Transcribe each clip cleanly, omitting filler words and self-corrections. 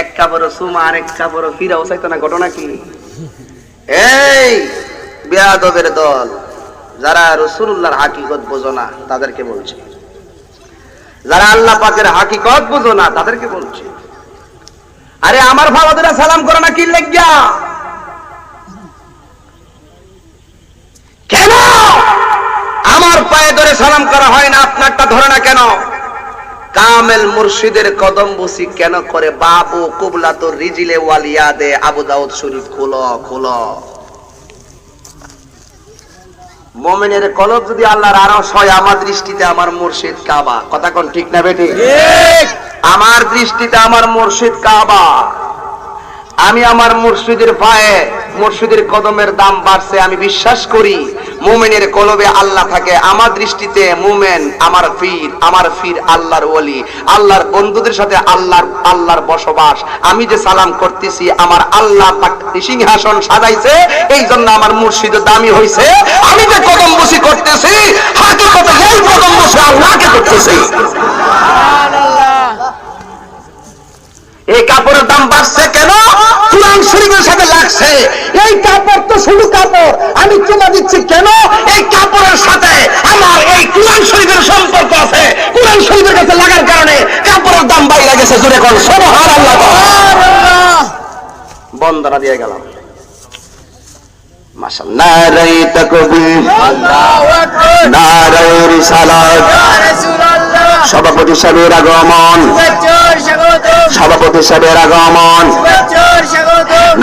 এক কাপড় সুমা আর এক কাপড় ফিরাও চাইতো না, ঘটনা কি? এই বেয়াদবের দল, যারা রাসূলুল্লাহর হাকিকত বোঝো না তাদেরকে বলছে, যারা আল্লাহ পাকের হাকিকত বোঝো না তাদেরকে বলছে। আরে আমার ভাবাদেরা সালাম করে না কি লাগিয়া? কেন আমার পায়ে ধরে সালাম করা হয় না, আপনারটা ধরে না কেন? কামেল মুর্শিদের কদম বসি কেন করে? বাবু কুবলাতুর রিজিলে ওয়ালিয়াদে আবু দাউদ শরীফ খোলো খোলো। মুমিনের কলব যদি আল্লাহর আরশ হয়, আমার দৃষ্টিতে আমার মুর্শিদ কাবা। কথা কোন ঠিক না বেটি? ঠিক। আমার দৃষ্টিতে আমার মুর্শিদ কাবা। আমি আমার মুর্শিদের পায়ে, মুর্শিদের কদমের দাম বাড়ছে। আমি বিশ্বাস করি মুমিনের কলবে আল্লাহ থাকে। আমার দৃষ্টিতে মুমিন আমার পীর আল্লাহর ওলি, আল্লাহর বন্ধুদের সাথে আল্লাহর বসবাস। আমি যে সালাম করতেছি, আমার আল্লাহ পাক সিংহাসন সাজাইছে, এই জন্য আমার মুর্শিদ দামি হইছে। আমি যে কদম বসি করতেছি, হাকিকতে এই কদম বসি আল্লাহকে করতেছি। এই কাপড়ের দাম বাড়ছে কেন? কুরআন শরীফের সাথে লাগছে। এই কাপড় তো শুধু কাপড়, আমি চুমা দিচ্ছি কেন? এই কাপড়ের সাথে আমার এই কুরআন শরীফের সম্পর্ক আছে। কুরআন শরীফের কাছে লাগার কারণে কাপড়ের দাম বাইরে গেছে। জোরে কোন সুবহানাল্লাহ। সুবহানাল্লাহ। বন্দনা দিয়ে গেলাম। মাশাআল্লাহ। নারে তাকবীর, আল্লাহু আকবার, নারে রিসালাত, ইয়া রাসূলুল্লাহ। সভাপতি সাহেবের আগমন, সভাপতি সাহেবের আগমন,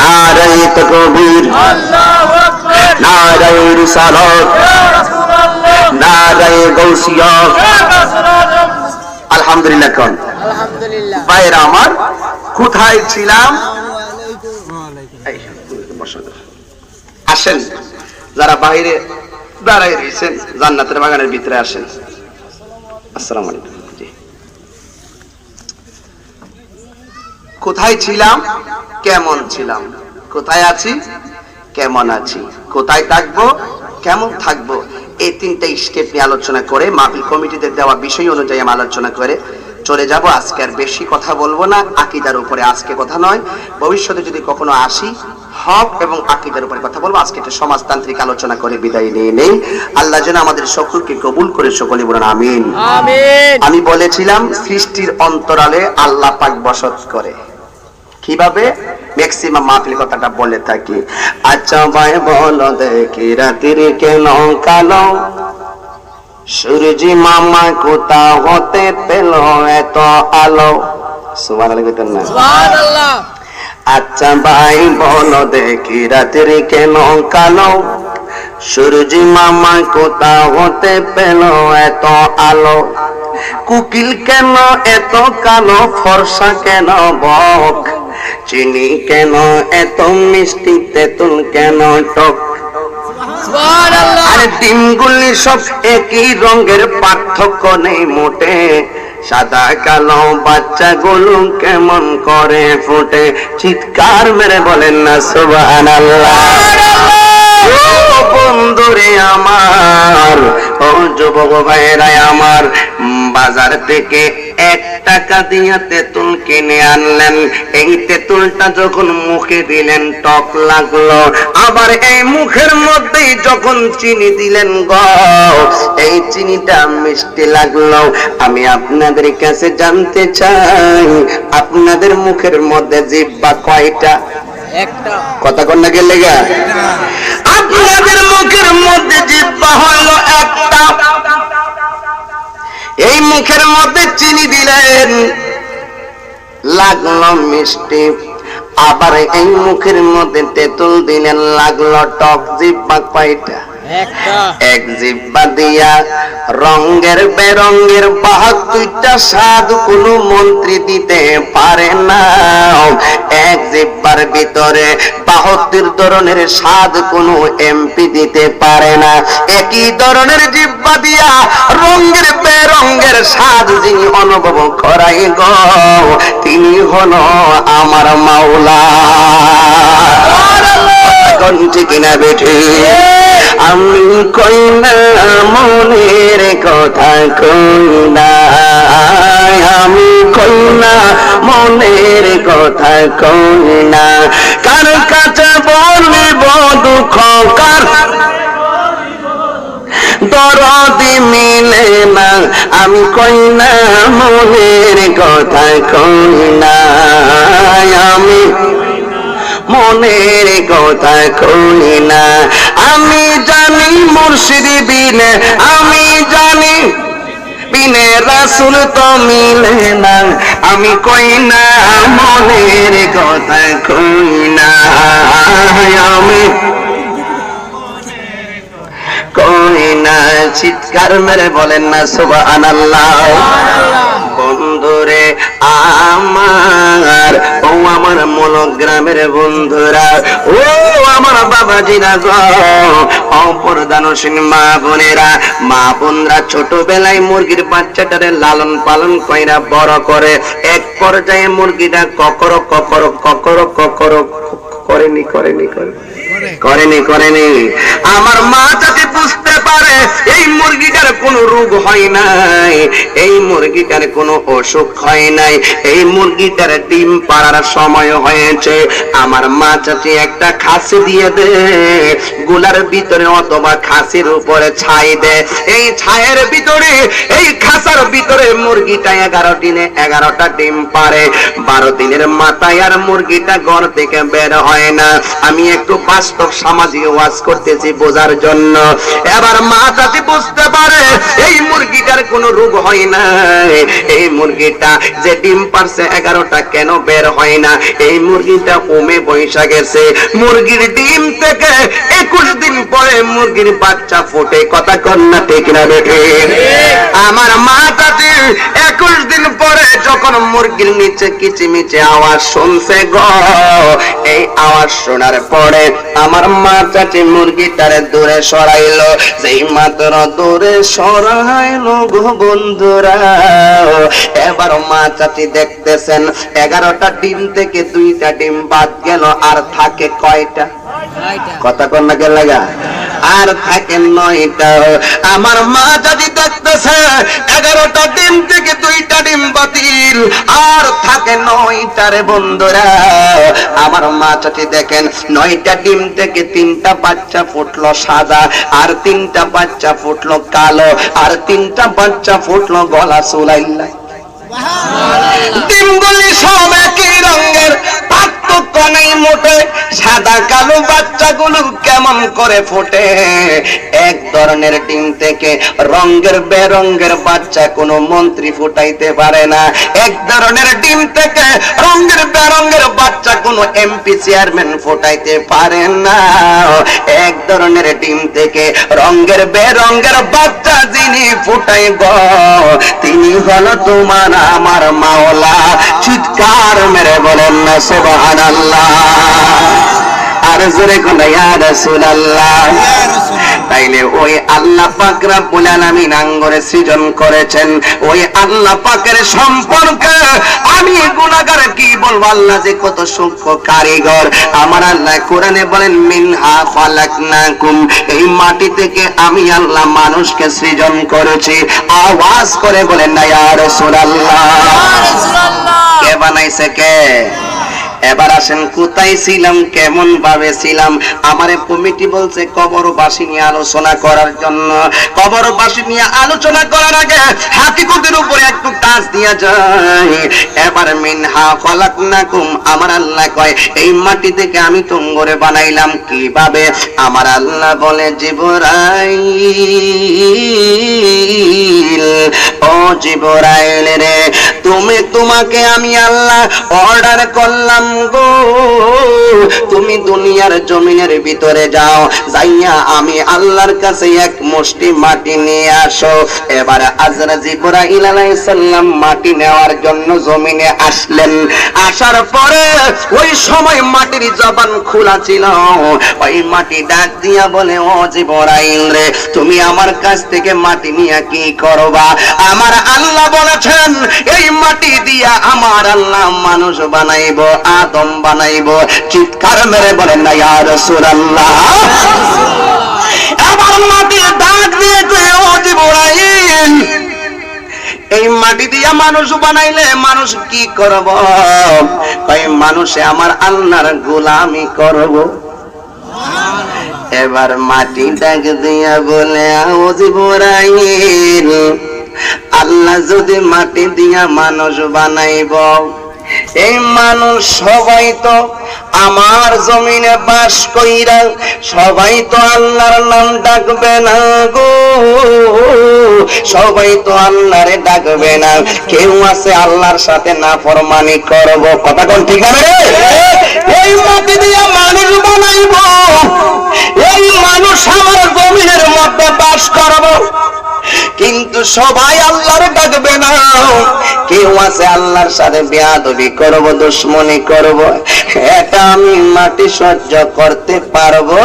নারে তাকবীর, আল্লাহু আকবার, নারে রিসালাত, ইয়া রাসূলুল্লাহ, নারে গাউসিয়া, ইয়া রাসূলুল্লাহ। আলহামদুলিল্লাহ কোন আলহামদুলিল্লাহ। ভাইরা আমার, কোথায় ছিলাম? আসেন, যারা বাইরে দাঁড়ায় রয়েছেন জান্নাতের বাগানের ভিতরে আসেন। আসসালামু আলাইকুম। কোথায় ছিলাম, কেমন ছিলাম, কোথায় আছি, কেমন আছি, কোথায় থাকবো, কেমন থাকবো, এই তিনটা স্টেপ নিয়ে আলোচনা করে মাহফিল কমিটিদের দেওয়া বিষয় অনুযায়ী আমি আলোচনা করে চলে যাব। আজকে আর বেশি কথা বলবো না, আকীদার উপরে আজকে কথা নয়, ভবিষ্যতে যদি কখনো আসি হক এবং আকীদার উপরে কথা বলবো। আজকে একটা সমাজতান্ত্রিক আলোচনা করে বিদায় নিয়ে নেই। আল্লাহ যেন আমাদের সকলকে কবুল করে, সকলে বলেন আমিন আমিন। আমি বলেছিলাম সৃষ্টির অন্তরালে আল্লাহ পাক বসত করে। কিভাবে? ম্যাক্সিমাম মাহফিল কথাটা বলে থাকি। আচ্ছা ভাই বলো দেখি রাতের কেন কালো, সূর্যি মামা কোথা হতে পেল এত আলো? সুবহানাল্লাহ কইতেন না? সুবহানাল্লাহ। আচ্ছা ভাই বলো দেখি রাতের কেন কালো, সূর্যি মামা কোথা হতে পেল এত আলো? কুকিল কেন এত কালো, ফর্সা কেন বক, চিনি কেন এত মিষ্টি, তেঁতুল কেন টক? আরে ডিমগুলি সব একই রঙের, পার্থক্য নেই মোটে, সাদা কালো বাচ্চাগুলো কেমন করে ফুটে? চিৎকার মেরে বলেন না সুবহানাল্লাহ। বন্ধুরে আমার, ও যুবক ভাইরা আমার, বাজার থেকে 1 টাকা দিয়ে তেঁতুল কিনে আনলেন। এই তেঁতুলটা যখন মুখে দিলেন টক লাগলো, আবার এই মুখের মধ্যেই যখন চিনি দিলেন গো, এই চিনিটা মিষ্টি লাগলো। আমি আপনাদের কাছে জানতে চাই, আপনাদের মুখের মধ্যে জিহ্বা কয়টা? একটা। কথা কোন না গেলে গা? আপনাদের মুখের মধ্যে জিহ্বা হলো একটা। এই মুখের মধ্যে চিনি দিলেন, লাগলো মিষ্টি। আবার এই মুখের মধ্যে তেঁতুল দিলেন, লাগলো টক। জিহ্বা কয়টা? এক জিহ্বা দিয়া রঙের বেরঙের 72টা স্বাদ কোন মন্ত্রী দিতে পারে না। এক জিহ্বার ভিতরে 72 ধরনের স্বাদ কোন এমপি দিতে পারে না। একই ধরনের জিহ্বা দিয়া রঙের বেরঙের স্বাদ যিনি অনুভব করাই গো, তিনি হলো আমার মাওলা। কোন ঠিক না বেঠি? আমি কই না মনের কথা কই না, আমি কই না মনের কথা কই না, কার কাছে বলিব দুঃখ, কার দরদি মিলে না, আমি কই না মনের কথা কই না, আমি মনের কথা কই না। আমি জানি মুর্শিদ বিনে, আমি জানি বিনে রাসূল তো মিলে না, আমি কই না মনের কথা কই না, আমি কই না। চিৎকার মেরে বলেন না সুবহানাল্লাহ। বন্ধুরে আমার, ও আমার মূলক গ্রামের বন্ধুরা, ও আমার বাবাজিরা গো, অপরদানসীন মা বোনেরা, মা বোনরা ছোটবেলায় মুরগির বাচ্চাটারে লালন পালন কইরা বড় করে, এক পর্যায়ে মুরগিটা ককরো ককরো ককরো ককরো করেনি করেনি করেনি করেনি। আমার মা যাতে বুঝতে পারে এই মুরগিটার কোনো রোগ হয় নাই, এই মুরগিটার কোনো অসুখ হয় নাই, এই মুরগিটার ডিম পাড়ার সময় হয়েছে, আমার মা চাচি একটা খাসি দিয়ে দে, গোলার ভিতরে অথবা খাসির উপরে ছাই দে, এই ছায়ের ভিতরে, এই খাসার ভিতরে মুরগিটা 11 দিনে 11টা ডিম পারে, 12 দিনের মাথায় আর মুরগিটা ঘর থেকে বের হয় না। আমি একটু বাস্তব সামাজিক ওয়াজ করতেছি বোঝার জন্য। এবার মা চাচি বুঝতে পারে এই মুরগিটার কোনো রোগ হয় না, এই মুরগিটা যে ডিম পারছে 11টা কেন বের হয় না, এই মুরগিটা ওমে বৈশা গেছে। মুরগির ডিম থেকে 21 দিন পরে মুরগির বাচ্চা ফোটে, কথা কন না ঠিক না বেঠে? আমার মা চাচি 21 দিন পরে যখন মুরগির নিচে কিচিমিচি আওয়াজ শুনছে গো, এই আওয়াজ শোনার পরে আমার মা চাচি মুরগিটারে দূরে সরাইলো, যেই মাত্র দূরে সরাইলো গো বন্ধুরা, এবার মা চাচি দেখতেছেন 11টা ডিম থেকে 2টা ডিম বাদ গেল, আর থাকে কয়টা? কথা কন না লাগা, আর থাকে 9টা। আমার মা যদি দেখতেছে 11টা ডিম থেকে 2টা ডিম বাতিল, আর থাকে 9টা রে বন্ধুরা। আমার মা চাচি দেখেন 9টা ডিম থেকে 3টা বাচ্চা ফুটলো সাদা, আর 3টা বাচ্চা ফুটলো কালো, আর 3টা বাচ্চা ফুটলো গলা চুলাইল্লা। ডিমগুলি সব একই রঙের, পার্থক্য নেই মোটে, সাদা কালো বাচ্চাগুলো কেমন করে ফোটে। এক ধরনের ডিম থেকে রঙের বেরঙের বাচ্চা কোনো মন্ত্রী ফুটাইতে পারে না, এক ধরনের ডিম থেকে রঙের বেরঙের বাচ্চা কোনো এমপি চেয়ারম্যান ফুটাইতে পারে না, এক ধরনের ডিম থেকে রঙের বেরঙের বাচ্চা যিনি ফুটাই গো, তিনি হলো তোমার আমার মাওলা। চিৎকার মেরে বলেন না সুবহানাল্লাহ। আর জোরে কোন ইয়া রাসূলুল্লাহ। তাইলে ওই আল্লাহ পাক রব্বুল আলামিন আঙ্গরে সৃজন করেছেন, ওই আল্লাহ পাকের সম্পর্কে আমি গুনাহগার কি বলবো, আল্লাহ যে কত সূক্ষ্ম কারিগর। আমার আল্লাহ কোরআনে বলেন মিনহা খালাকনাকুম, এই মাটি থেকে আমি আল্লাহ মানুষকে সৃজন করেছি। আওয়াজ করে বলেন না ইয়া রাসূলুল্লাহ। কে বানাইছে কে? এবার আসেন কোথায় ছিলাম, কেমন ভাবে ছিলাম। আমারে কমিটি বলছে কবরবাসী নিয়ে আলোচনা করার জন্য। কবরবাসী নিয়ে আলোচনা করার আগে হাকিকতের উপরে একটু টাচ দিয়া যায়। এবার মিনহা খালাকনাকুম, আমার আল্লাহ কয় এই মাটি থেকে আমি তোমারে বানাইলাম কিভাবে। আমার আল্লাহ বলে জিবরাইল, ও জিবরাইল রে, তোমাকে আমি আল্লাহ অর্ডার করলাম গো, তুমি দুনিয়ার জমিনের ভিতরে যাও, যাইয়া আমি আল্লাহর কাছে এক মুষ্টি মাটি নিয়ে আসো। এবার হযরত জিবরাইল আলাইহিস সালাম মাটি নেওয়ার জন্য জমিনে আসলেন। আসার পরে ওই সময় মাটির জবান খোলা ছিল। ওই মাটি ডাক দিয়া বলে, ও জিবরাইল রে, তুমি আমার কাছ থেকে মাটি নিয়ে কি করবা? আমার আল্লাহ বলেছেন এই মাটি দিয়া আমার আল্লাহ মানুষ বানাইবো, আদম বানাইবো। চিৎকার মেরে বলেন না ইয়া রাসূলুল্লাহ। দিয়ে কই ও জিবরাইল এই মাটি দিয়া মানুষ বানাইলে মানুষ কি করব? কই মানুষে আমার আল্লাহর গোলামি করব। এবার মাটি ডাক দিয়া বলে ও জিবরাইল আল্লাহ যদি মাটি দিয়া মানুষ বানাইব এই মানুষ সবাই তো আমার জমিনে বাস কইরা সবাই তো আল্লাহর নাম ডাকবে না গো, সবাই তো আল্লাহরে ডাকবে না, কেউ আছে আল্লাহর সাথে নাফরমানি করব। কথা কোন ঠিক না রে? এই মাটি দিয়া মানুষ বানাইব এই মানুষ আমার জমিনের মধ্যে বাস করব, কিন্তু সবাই আল্লাহর ডাকবে না, কেউ আছে আল্লাহর সাথে বেয়াদবি করব, দুশমনি করব। এটা আমি মাটি সহ্য করতে পারবো?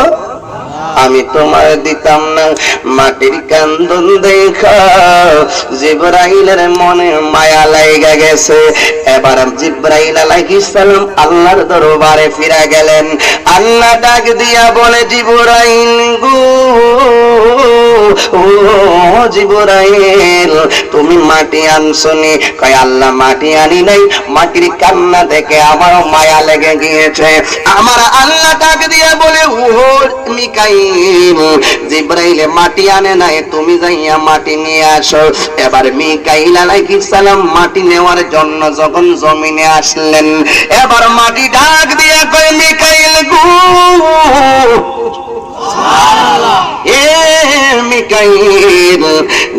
আমি তোমার দিতাম না। মাটির কান্দন দেখা জিবরাইলের মনে মায়া লাগা গেছে। এবার জিবরাইল আলাইহিস সালাম আল্লাহর দরবারে ফিরে গেলেন। আল্লাহ ডাক দিয়া বলে জিবরাইল গো ও জিবরাইল তুমি মাটি আনছনি? কয় আল্লাহ মাটি আনি নাই, মাটির কান্না দেখে আমার মায়া লেগে গিয়েছে। আমার আল্লাহ ডাক দিয়া বলে ও মিকাইল জিবরাইল মাটি আনে নাই, তুমি যাইয়া মাটি নিয়ে আসো। এবার মিকাইল আলাইহিস সালাম মাটি নেওয়ার জন্য যখন জমিনে আসলেন এবার মাটি ডাক দিয়া কয় মিকাইল গো এ মিকাইল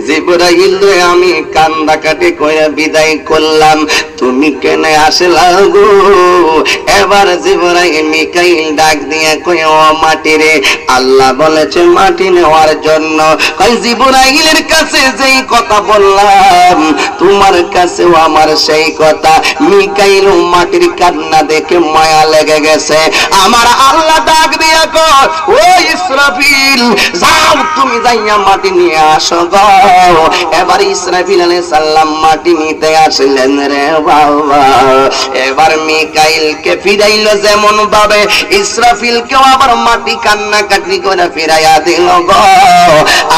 জিবরাইল আমি কান্দা কাটি কইরা বিদায় করলাম, তুমি কেন আসলা গো? এবার জিবরাইল মিকাইল ডাক দিয়ে কই ও মাটি রে আল্লাহ বলেছে মাটি নেওয়ার জন্য। কই জিবরাইলের কাছে যেই কথা বললাম তোমার কাছেও আমার সেই কথা। মিকাইল মাটির কান্না দেখে মায়া লেগে গেছে। আমার আল্লাহ ডাক দিয়া কয় ও ইসরাফিল যাও তুমি যাইয়া মাটি নিয়ে আসো গো। এবার ইসরাফিল আলাইহিস সালাম মাটি নিতে আসলেন রে বাবা। এবার মিকাইলকে ফিরাইলো যেমন ভাবে ইসরাফিলকেও আবার মাটি কান্না কাটি করে ফিরাইয়া দিল গো।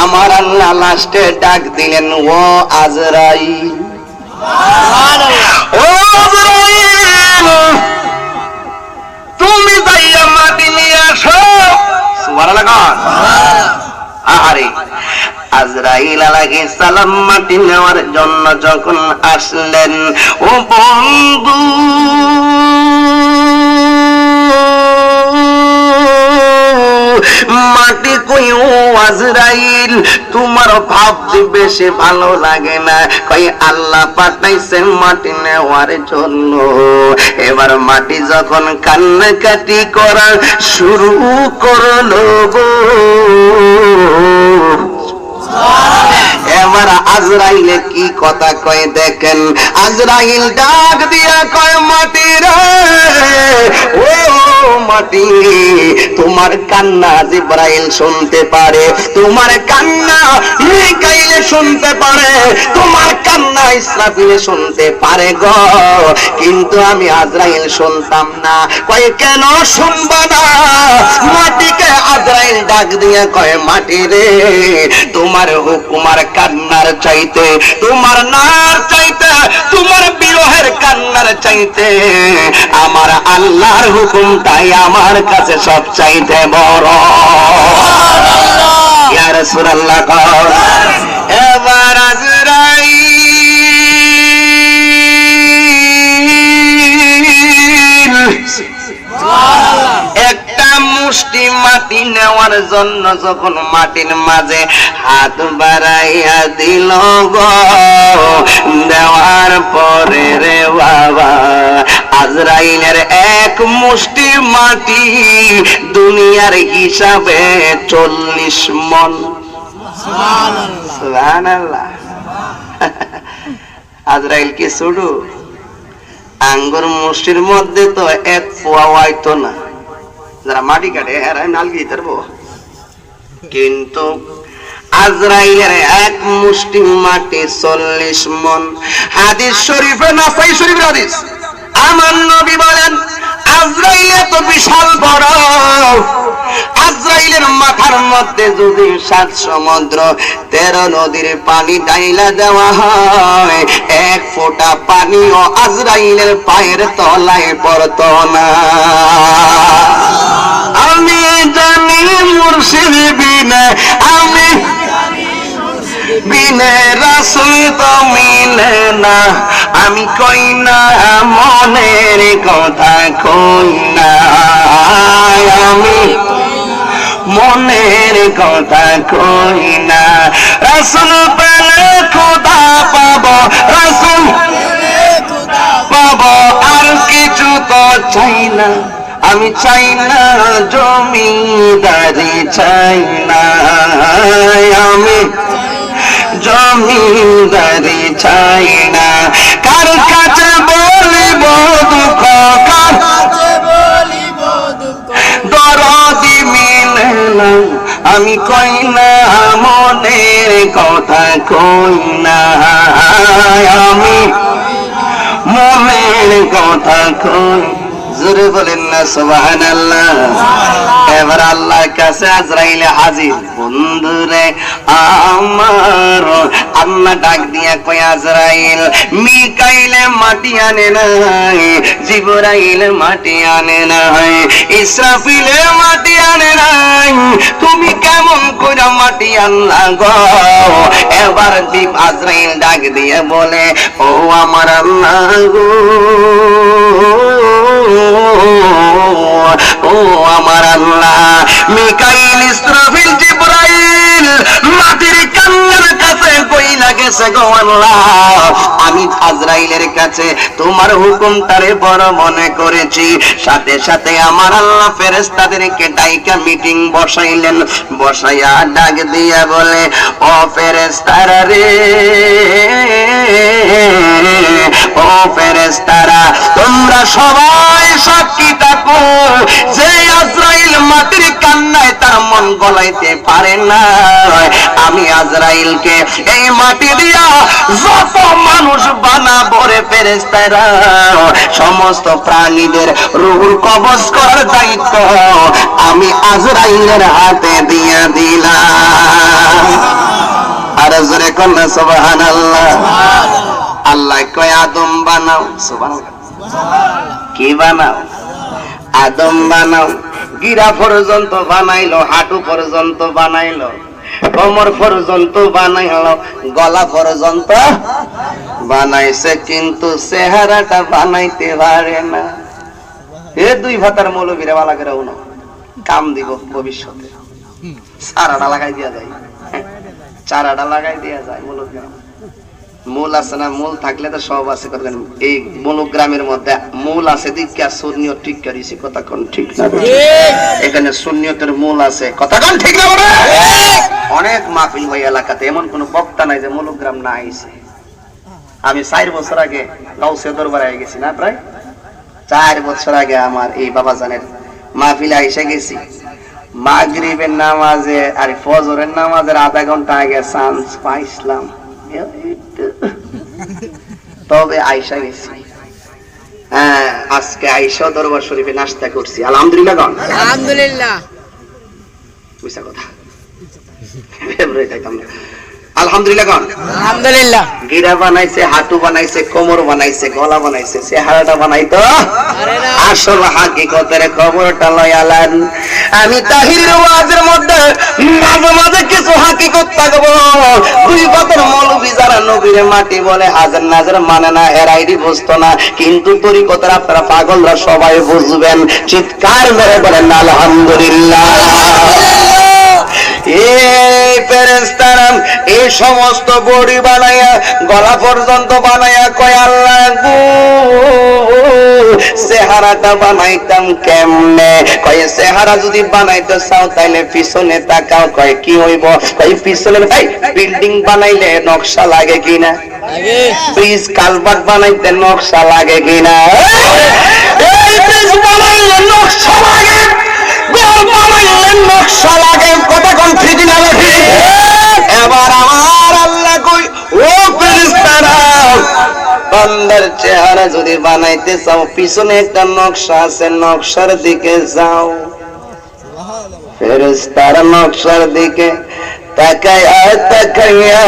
আমার আল্লাহ লাস্টে ডাক দিলেন ও আজরাইল, ও আজরাইল তুমি যাইয়া মাটি নিয়ে আসো। সুবহানাল্লাহ। আরে আজরাইল আলাইহিস সালাম মাটি নেওয়ার জন্য যখন আসলেন ও বন্ধু মাটি কই ও আজরাইল তোমার ভাবতে বেশি ভালো লাগে না? কই আল্লাহ পাঠাইছেন মাটি নেওয়ার জন্য। এবার মাটি যখন কান্নাকাটি করা শুরু করলো গো এবার আজরাইলে কি কথা কয় দেখেন। আজরাইল ডাক দিয়া কয় মাটি রে ও মাটি তোমার কান্না জিবরাইল শুনতে পারে, তোমার কান্না মিকাইল শুনতে পারে, তোমার কান্না ইসরাফিল শুনতে পারে গো, কিন্তু আমি আজরাইল শুনতাম না। কয় কেন শুনবা না? মাটিকে আজরাইল ডাক দিয়া কয় মাটি রে তোমার হুকুমার কান্নার চাইতে, তোমার নার চাইতে, তোমার বিরহের কান্নার চাইতে আমার আল্লাহর হুকুমটাই আমার কাছে সব চাইতে বড়। ইয়া রাসূলুল্লাহ। এবার আজরাইল একটা মুষ্টি মাটি নেওয়ার জন্য যখন মাটির মাঝে হাত বাড়াইয়া দিল গো, দেওয়ার পরে রে বাবা আজরাইলের এক মুষ্টি মাটি দুনিয়ার হিসাবে 40 মণ। সুবহানাল্লাহ। আজরাইল কি শুধু আঙ্গুর মুষ্টির মধ্যে তো এক পোয়া হইতো না, যারা মাটি কাটে এরা নালগিয়ে ধরবো, কিন্তু আজরাইলের এক মুষ্টি মাটি 40 মণ। হাদিস শরীফে নাসাই শরীফের হাদিস, আমার নবী বলেন আজরাইল এত বিশাল বড়, আজরাইলের মাথার মধ্যে যদি 7 সমুদ্র 13 নদীর পানি ডাইলা দেওয়া হয়, 1 ফোঁটা পানিও আজরাইলের পায়ের তলায় পড়তো না। আমি জানি মুর্শিদ বিনে, আমি বিনে রাসূল তো মিলে না, আমি কই না মনের কথা কই না, আমি মনের কথা কই না। রাসূল পেলে খোদা পাবো, রাসূল পাবো, আর কিছু তো চাই না, আমি চাই না জমিদারি চাই না, আমি জমিদারি চাই না। কার কাছে বলিব দুঃখ, কার কাছে বলিব দুঃখ, দরদি মিলে না, আমি কই না মনের কথা কই না, আমি মনের কথা কই। জোরে বলেন না সুবহানাল্লাহ। এবার আল্লাহর কাছে আজরাইল হাজির। বন্ধুরে আমার, আল্লাহ ডাক দিয়া কয় আজরাইল, মিকাইলে মাটি আনে নাই, জিবরাইল মাটি আনে নাই, ইসরাফিলে মাটি আনে নাই, তুমি কেমন করে মাটি আনলা গো? এবার দীপ আজরাইল ডাক দিয়ে বলে, ও আমার আল্লাহ গো, ও আমার আল্লাহ, মিকাইল, ইসরাফিল, জিবরাইল মাটির কান্নার কাছে কইলা গেছে গো আল্লাহ, আমি আজরাইলের কাছে তোমার হুকুমটারে বড় মনে করেছি। সাথে সাথে আমার আল্লাহ ফেরেশতাদেরকে ডাইকা মিটিং বসাইলেন, বসাইয়া ডাক দিয়া বলে, ও ফেরেশতারা রে, ও ফেরেশতারা, তোমরা সবাই সাক্ষী থাকো যে আজরাইল মাটির কান্নায় তার মন গলাইতে পারে না। আমি আজরাইলকে এই মাটি দিয়া যত মানুষ বানাবো রে ফেরেশতারা, সমস্ত প্রাণীদের রূহ কবজ করার দায়িত্ব আমি আজরাইলের হাতে দিয়ে দিলাম। আর জোরে কন্যা সুবহানাল্লাহ। আল্লাহ কয় আদম বানাও, সুবহানাল্লাহ, কি বানাও? আদম বানাও। গিরা পর্যন্ত বানাইলো, হাঁটু পর্যন্ত বানাইলো, কোমর পর্যন্ত বানাইলো, গলা পর্যন্ত বানাইছে, কিন্তু চেহারাটা বানাইতে পারে না। এ 2 ভাতার মৌলবীরা বালা করে উনো কাম দিব ভবিষ্যতে, চারাটা লাগাই দিয়া যায়, চারাটা লাগাই দিয়া যায়। মৌলবীরা মূল আছে না, মূল থাকলে তো সব আছে। এই মনোগ্রামের মধ্যে মূল আছে দিকে সুন্নিয়ত ঠিক করেছি, কথা কোন ঠিক না? এখানে সুন্নিয়তের মূল আছে, কথা কোন ঠিক না? অনেক মাহফিল হয় এলাকাতে, এমন কোন বক্তা নাই যে মনোগ্রাম না আইছে। আমি 4 বছর আগে গাউসে দরবারে গেছি না, প্রায় 4 বছর আগে আমার এই বাবাজানের মাহফিলে আইসা গেছি। মাগরিবের নামাজে আর ফজরের নামাজের আধা ঘন্টা আগে চান্স পাইছিলাম, তবে আইসা গেছি। হ্যাঁ, আজকে আইসা দরবার শরীফে নাস্তা করছি, আলহামদুলিল্লাহ। আলহামদুলিল্লাহ, বুঝা কথা, আলহামদুলিল্লাহ। আলহামদুলিল্লাহ। গিরা বানাইছে, হাঁটু বানাইছে, কোমর বানাইছে, গলা বানাইছে, চেহারাটা বানাইতো আসল হাকিকতের খবরটা লয়ালান। আমি তাহিরের ওয়াজের মধ্যে মাঝে মাঝে কিছু হাকিকত থাকবো। 2 পাতার মৌলবী যারা নবীর মাটি বলে, হাজার নাজার মানে না, এরাইডি বুঝতো না, কিন্তু তরিকতের আপনারা পাগলরা সবাই বুঝবেন। চিৎকার মেরে বলেন আলহামদুলিল্লাহ। এই ফেরেশতারা এই সমস্ত বডি বানায়া, গলা পর্যন্ত বানায়া কয় আল্লাহ গো, চেহারাটা বানাইতাম কেমনে? কয় চেহারা যদি বানাইতে চাও তাইলে পিছনে তাকাও। কয় কি হইব? কয় পিছনে ভাই বিল্ডিং বানাইলে নকশা লাগে কিনা, ব্রিজ কালভার্ট বানাইতে নকশা লাগে কিনা? এই ব্রিজ বানাইলে নকশা লাগে, নকশা লাগে, কথা কোন ঠিক না? এবার আমার আল্লাহ কই, ও ফেরেশতারা বান্দার চেহারা যদি বানাইতে চাও পিছনে একটা নকশা আছে, নকশার দিকে যাও। ফেরেশতারা নকশার দিকে তাকায়া তাকায়া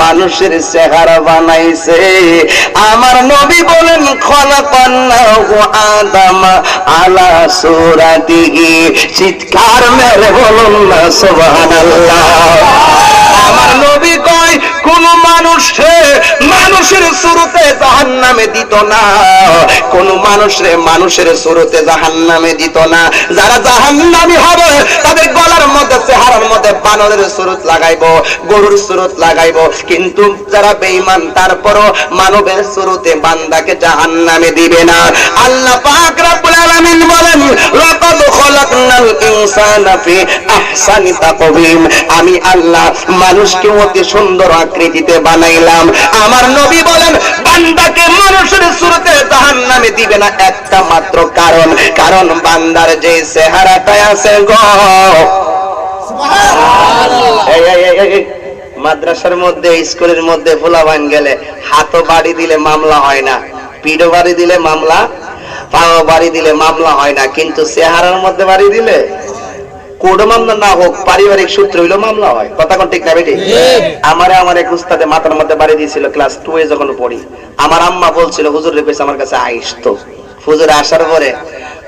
মানুষের চেহারা বানাইছে। আমার নবী বলেন খলাকান্নাহু আদম আলা সূরাতিহি। চিৎকার মেরে বলুন না সুবহানাল্লাহ। আমার নবী কয় কোন মানুষের সুরতে জাহান্নামে দিত না, কোন মানুষের সুরতে জাহান্নামে দিত না। যারা জাহান্নামী হবে তাদের গলার মধ্যে চেহারার মধ্যে বানরের সুরত লাগাইবো, গরুর সুরত লাগাইবো। কিন্তু যারা বেঈমান তারপরও মানবের সুরতে বান্দাকে জাহান্নামে দিবে না। আল্লাহ পাক রব্বুল আলামিন বলেন লাকাদ খলাকনাল ইনসানা ফি আহসানি তাকওয়িম। আমি আল্লাহ মানুষকে অতি সুন্দর আকৃতিতে বানাইলাম। আমার নবী বলেন বান্দাকে মানুষের সুরতে জাহান্নামে দিবে না একটা মাত্র কারণ, কারণ বান্দার যে চেহারাটা আছে গো। মাদ্রাসার মধ্যে স্কুলের মধ্যে ফুলাবান গেলে হাতও বাড়ি দিলে মামলা হয় না, পিঠও বাড়ি দিলে মামলা, পাও বাড়ি দিলে মামলা হয় না, কিন্তু চেহারার মধ্যে বাড়ি দিলে কোর্ট মামলা না হোক পারিবারিক সূত্র হইলো মামলা হয়। কথা কোন ঠিক না বেটি? আমার এক উস্তাদে মাথার মধ্যে বাড়ি দিয়েছিল ক্লাস 2 এ যখন পড়ি। আমার আম্মা বলছিল হুজুর রে কইছে আমার কাছে আইস তো। হুজুর আসার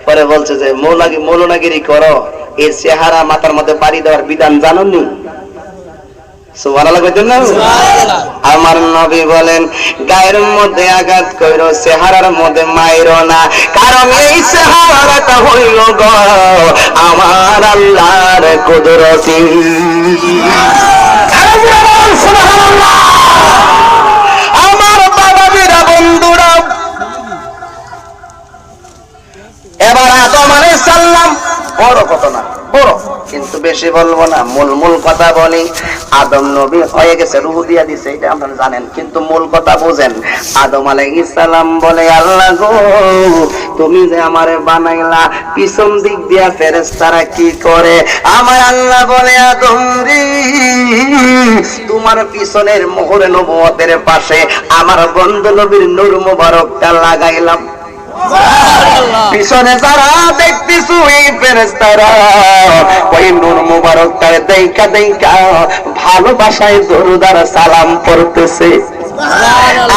পরে বলছে যে মৌলনাগিরি করো, এই চেহারা মাথার মধ্যে বাড়ি দেওয়ার বিধান জানোনি? সুবহানাল্লাহ কইতেন না? আমার নবী বলেন গায়ের মধ্যে আঘাত কইরো, চেহারার মধ্যে মাইরো না, কারণ এই চেহারাটা হইল গো আমার আল্লাহর কুদরতি। সুবহানাল্লাহ। আমার বাবাজিরা বন্ধুরা, এবার আদম আলাইহিস সালাম বড় কথা না, বড় কিন্তু বেশি বলবো না, মূল কথা বলি। আদম নবী হয়ে গেছে, রূহ দিয়া দিছে, এটা আপনারা জানেন, কিন্তু মূল কথা বুঝেন। আদম আলাইহিস সালাম বলে আল্লাহ গো তুমি যে আমারে বানাইলা, পিছন দিক দিয়া ফেরেশতারা কি করে? আমার আল্লাহ বলে আদম রে তোমার পিছনের মোহরে নবুয়তের পাশে আমার বন্ধু নবীর নূর মুবারকটা লাগাইলাম। পিছনে যারা দেখতেছ এই ফেরেশতারা ওই নূর মুবারকটা দেইখা ভালোবাসায় দরুদার সালাম পড়তেছে।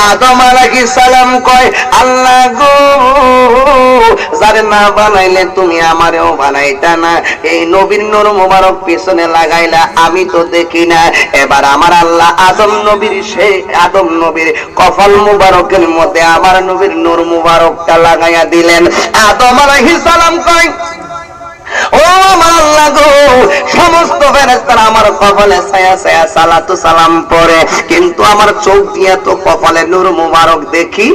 আদম আলাইহিস সালাম কয় আল্লাহ গো যারে না বানাইলে তুমি আমারেও বানাইতা না, এই নবীর নূর মুবারক পিছনে লাগাইলা, আমি তো দেখি না। এবার আমার আল্লাহ আদম নবীর কপাল মুবারকের মধ্যে আমার নবীর নূর মুবারকটা লাগাইয়া দিলেন। আদম আলাইহিস সালাম কয় ও আমার আল্লাহ গো সমস্ত ফেরেশতারা আমার কপালে ছায়া ছায়া সালাতু সালাম পড়ে, কিন্তু আমার চোখ দিয়ে তো কপালে নূর মুবারক দেখি।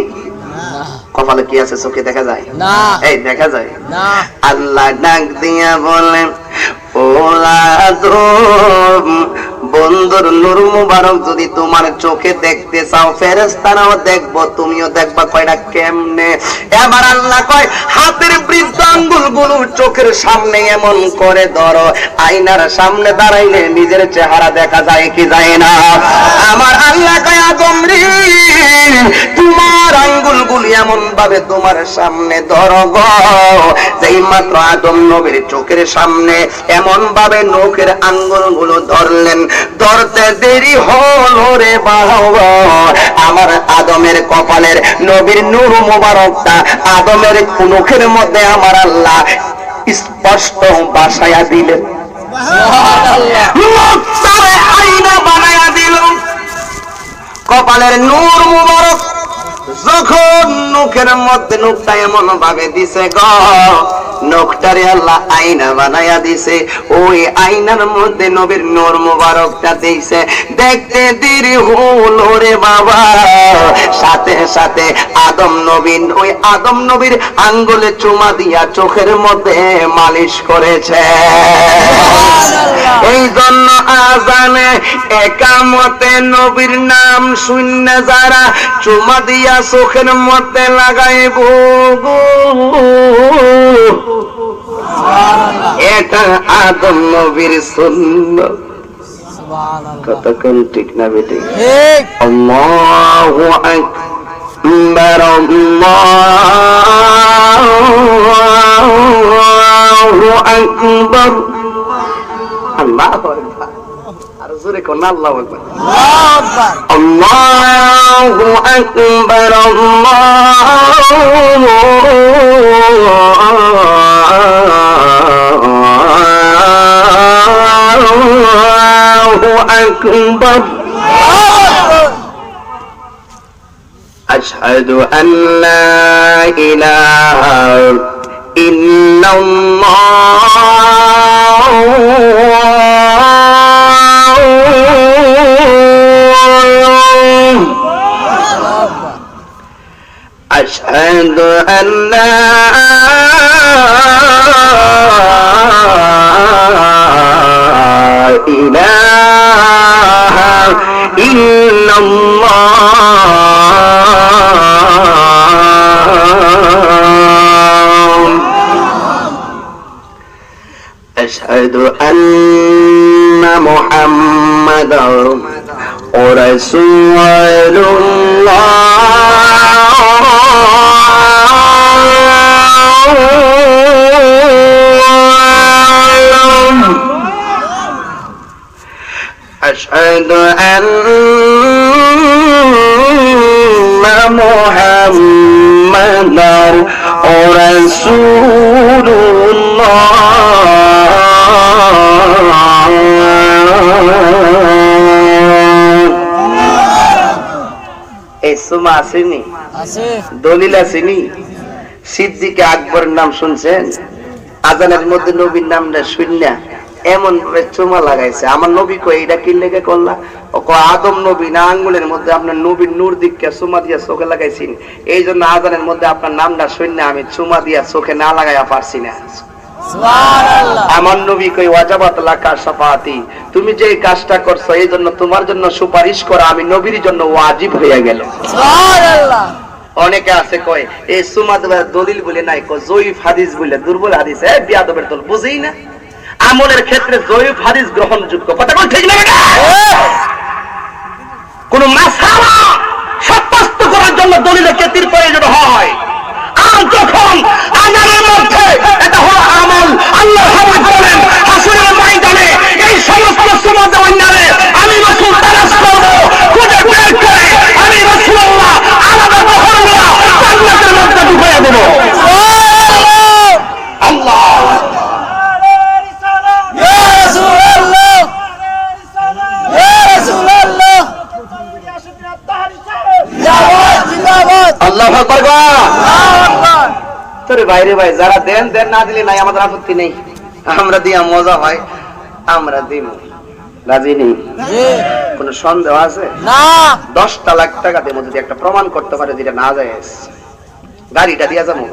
কপালে কি আছে চোখে দেখা যায় না? এই দেখা যায় না। আল্লাহ ডাক দিয়া বলেন ও আদম বন্ধুর নূর মুবারক যদি তোমার চোখে দেখতে চাও ফেরেশতারাও দেখবো, তুমিও দেখবা। কয়টা কেমনে? এবার আল্লাহ কয় হাতের বৃদ্ধ আঙ্গুলগুলো চোখের সামনে এমন করে ধরো, আয়নার সামনে দাঁড়াইলে নিজের চেহারা দেখা যায় কি যায় না? আমার আল্লাহ কয় আদম রে তোমার আঙ্গুলগুলি এমন ভাবে তোমার সামনে ধরো গো, যেই মাত্র আদম নবীর চোখের সামনে এমন ভাবে নখের আঙ্গুলগুলো ধরলেন, ধরতে দেরি হলো রে বাবা, আমার আদমের কপালের নবীর নূর মুবারকটা আদমের নখের মধ্যে আমার আল্লাহ স্পষ্ট বাসায়া দিলেন। সুবহানাল্লাহ। আয়না বানায়া দিল। কপালের নূর মুবারক যখন নখের মধ্যে নখটা এমন ভাবে দিছে গো, নখটারে আল্লাহ আয়না বানায়া দিছে। ওই আয়নার মধ্যে নবীর নূর মুবারকটা দিছে। দেখতে দেরি হলো রে বাবা, সাথে সাথে ওই আদম নবীর আঙ্গুলে চুমা দিয়া চোখের মধ্যে মালিশ করেছে। এই জন্য আজানে একামতে নবীর নাম শূন্য যারা চুমা দিয়া চোখের মধ্যে লাগাইব এটা আদম নবীর সুন্নাত। কতক্ষণ ঠিক না বেটে? আল্লাহু আকবার, আল্লাহু আকবার, আল্লাহু আকবার। আর জোরে কোন আল্লাহু আকবার, আল্লাহু আকবার, আল্লাহু আকবার। আশহাদু আন লা ইলাহা ইল্লাল্লাহ আশহাদু আন লা ইলাহা ইল্লাল্লাহ أشهد أن محمدا رسول الله أشهد أن محمدا رسول الله সুমা আসেনি, দলিল আসেনি। সিদ্দিক আকবরের নাম শুনছেন? আজানের মধ্যে নবীর নামটা শুননা এমন ভাবে চুমা লাগাইছে। আমার নবী কই এটা কি লেগে করলা? ও আদম নবী না আঙ্গুলের মধ্যে আপনার নবীর নূর দিককে চুমা দিয়া চোখে লাগাইছেন, এই জন্য আজানের মধ্যে আপনার নামটা শুননা আমি চুমা দিয়া চোখে না লাগাইয়া পারছি না। আমার নবী কই ওয়াজাবাত লাকা শাফাআতি, তুমি যে কাজটা করছো এই জন্য তোমার জন্য সুপারিশ করা আমি নবীর জন্য ওয়াজিব হয়ে গেল। সুবহানাল্লাহ। অনেকে আছে কয় এই সুমা দলিল বলে নাই, কয় জয়ীফ হাদিস বলে, দুর্বল হাদিস। এই বিয়াদবের দল বুঝেই না, আমলের ক্ষেত্রে জয়ীফ হাদিস গ্রহণযোগ্য। কথা কোন ঠিক না বেটা? কোন মাসআলা সাব্যস্ত করার জন্য দলিলের ক্ষেত্রে প্রয়োজন হয়। আর যখন আমাদের মধ্যে এটা হলো আমল, আল্লাহ সমাজ বলেন হাসরের ময়দানে এই সমস্ত সুমা দেওয়ার নামে আমি রাসূল তালাশ করব, খুঁজে বের করে আমি রাসূলুল্লাহ আলাদা বহররা জান্নাতের মধ্যে ঢুকিয়ে দেব। আল্লাহ ইয়া রাসূলুল্লাহ, ইয়া রাসূলুল্লাহ, আল্লাহু আকবার। তোরে বাইরে ভাই যারা দেন দেন, না দিলে নাই, আমাদের আপত্তি নেই। আমরা দিয়া মজা হয়, আমরা দিব, রাজি নেই। কোন সন্দেহ আছে না? 10টা লাখ টাকা দেবো যদি একটা প্রমাণ করতে পারে যেটা না যায়, গাড়িটা দিয়া যাবো।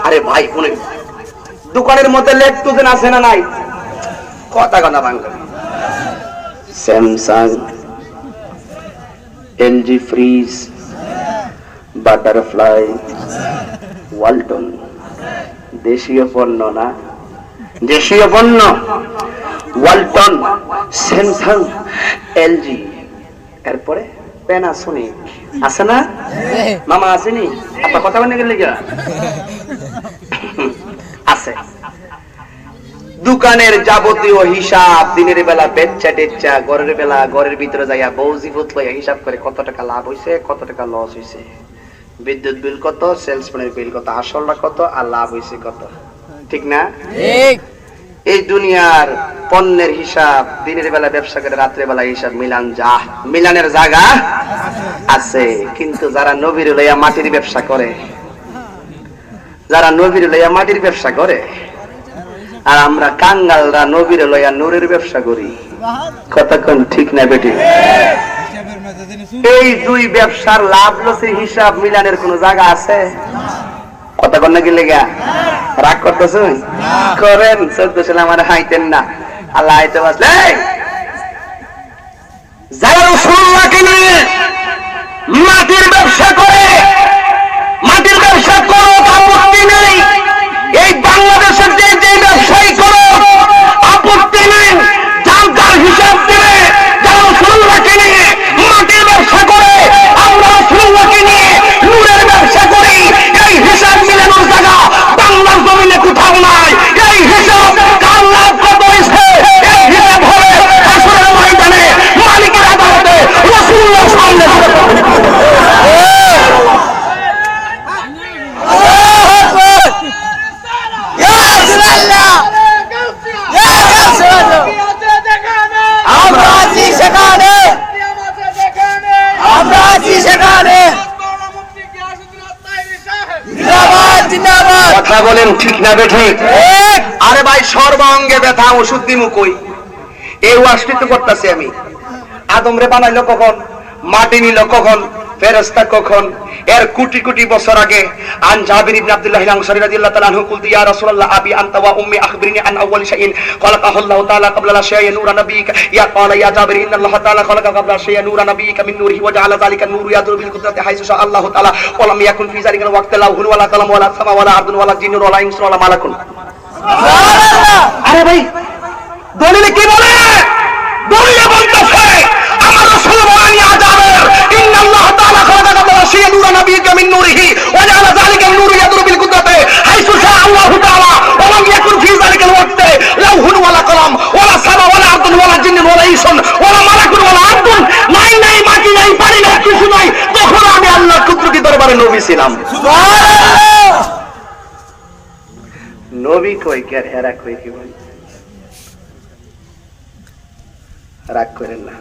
আরে ভাই কোন দোকানের মধ্যে লেকটোজেন আছে না নাই? কথা কথা Bangla. Samsung, LG fridge, butterfly, Walton, দেশীয় পণ্য না? দেশীয় পণ্য। ওয়ালটন, স্যামসাং, এলজি, এরপরে প্যানাসোনিক আছে না? মামা আসেনি? আপনার কথা বলতে গেলে আছে। দোকানের যাবতীয় হিসাব দিনের বেলা বেচা টেচা, ঘরের বেলা ঘরের ভিতরে যাইয়া বউজিবত লইয়া হিসাব করে কত টাকা লাভ হইছে, কত টাকা লস হইছে, বিদ্যুৎ বিল কত, সেলসম্যানের বিল কত, আসলটা কত আর লাভ হইছে কত। ঠিক না? ঠিক। এই দুনিয়ার পণ্যের হিসাব দিনের বেলা ব্যবসা করে, রাত্রে বেলা হিসাব মিলানের জায়গা আছে। কিন্তু যারা নবীর লইয়া মাটির ব্যবসা করে, যারা নবীর লইয়া মাটির ব্যবসা করে, আর আমরা কাঙ্গালরা নবীর লইয়া নূরের ব্যবসা করি। কতক্ষণ ঠিক না বেটি? এই দুই ব্যবসার লাভ লসের হিসাব মিলানের কোন জায়গা আছে? কতক্ষণ নাকি লেগা রাগ করতেছেন? করেন 14 সালে আমার হাইতেন না, আল্লাহ হাইতে বাসলে। যারা রাসূলুল্লাহকে নিয়ে মাটির ব্যবসা করে, মাটির ব্যবসা কথা বলেন ঠিক না বেঠিক? আরে ভাই সর্বাঙ্গে ব্যথা, ওষুধ দিমু কই? এই ওয়াজটি তো করতেছি আমি। আদম রে বানাইলো কখন? মাটি নিল কখন? ফেরেশতা কখন? এর কোটি কোটি বছর আগে। আন জাবির ইবনে আব্দুল্লাহ আল-আনসারী রাদিয়াল্লাহু তাআলা আনহু কুলতু ইয়া রাসূলুল্লাহ আবি আনতা ওয়া উম্মি আখবিরনি আন আউয়ালি শাইইন খালাকাহু আল্লাহু তাআলা ক্বাবলা আশ-শাইই নূরা নাবিয়িকা ইয়া ক্বালা ইয়া জাবির ইন্নাল্লাহা তাআলা খালাকা ক্বাবলা আশ-শাইই নূরা নাবিয়িকা মিন নূরিহি ওয়া জাআলা যালিকা নূরু ইয়াদুরু বিল কুদরাতি হাইসু শা আল্লাহু তাআলা ওয়া লাম ইয়াকুন ফি যালিকা ওয়াক্তা লাহুন ওয়ালা কালাম ওয়ালা সামা ওয়ালা আরদুন ওয়ালা জিন্নুন ওয়ালা ইনসুন ওয়ালা মালাকুন। সুবহানাল্লাহ। আরে ভাই দলিলে কি বলে? দলিলে বলতেছে আমার রাসূল বলেন ইয়া জাবির ইন্নাল্লাহা তাআলা খালাকা ক্বাবলা আশ-শাইই নূরা নাবিয়িকা মিন নূরিহি ওয়া জাআলা যালিকা নূরু ইয়াদুরু বিল কুদরাতি হাইসু শা আল্লাহু তাআলা ওয়া লাম ইয়াকুন ফি যালিকা ওয়াক্তা লাহুন ওয়ালা কালাম ওয়ালা সামা ওয়ালা আরদুন ওয়ালা জিন্নুন ওয়ালা ইনসুন ওয়ালা মালাকুন ওয়ালা আরদুন, নাই নাই মাটি নাই পানি নাই কিছু নাই, তখন আমি আল্লাহর কুদরতি দরবারে নবী ছিলাম। সুবহানাল্লাহ। নবী কই কে আর হেরা কই কি বল? রাগ করেন না।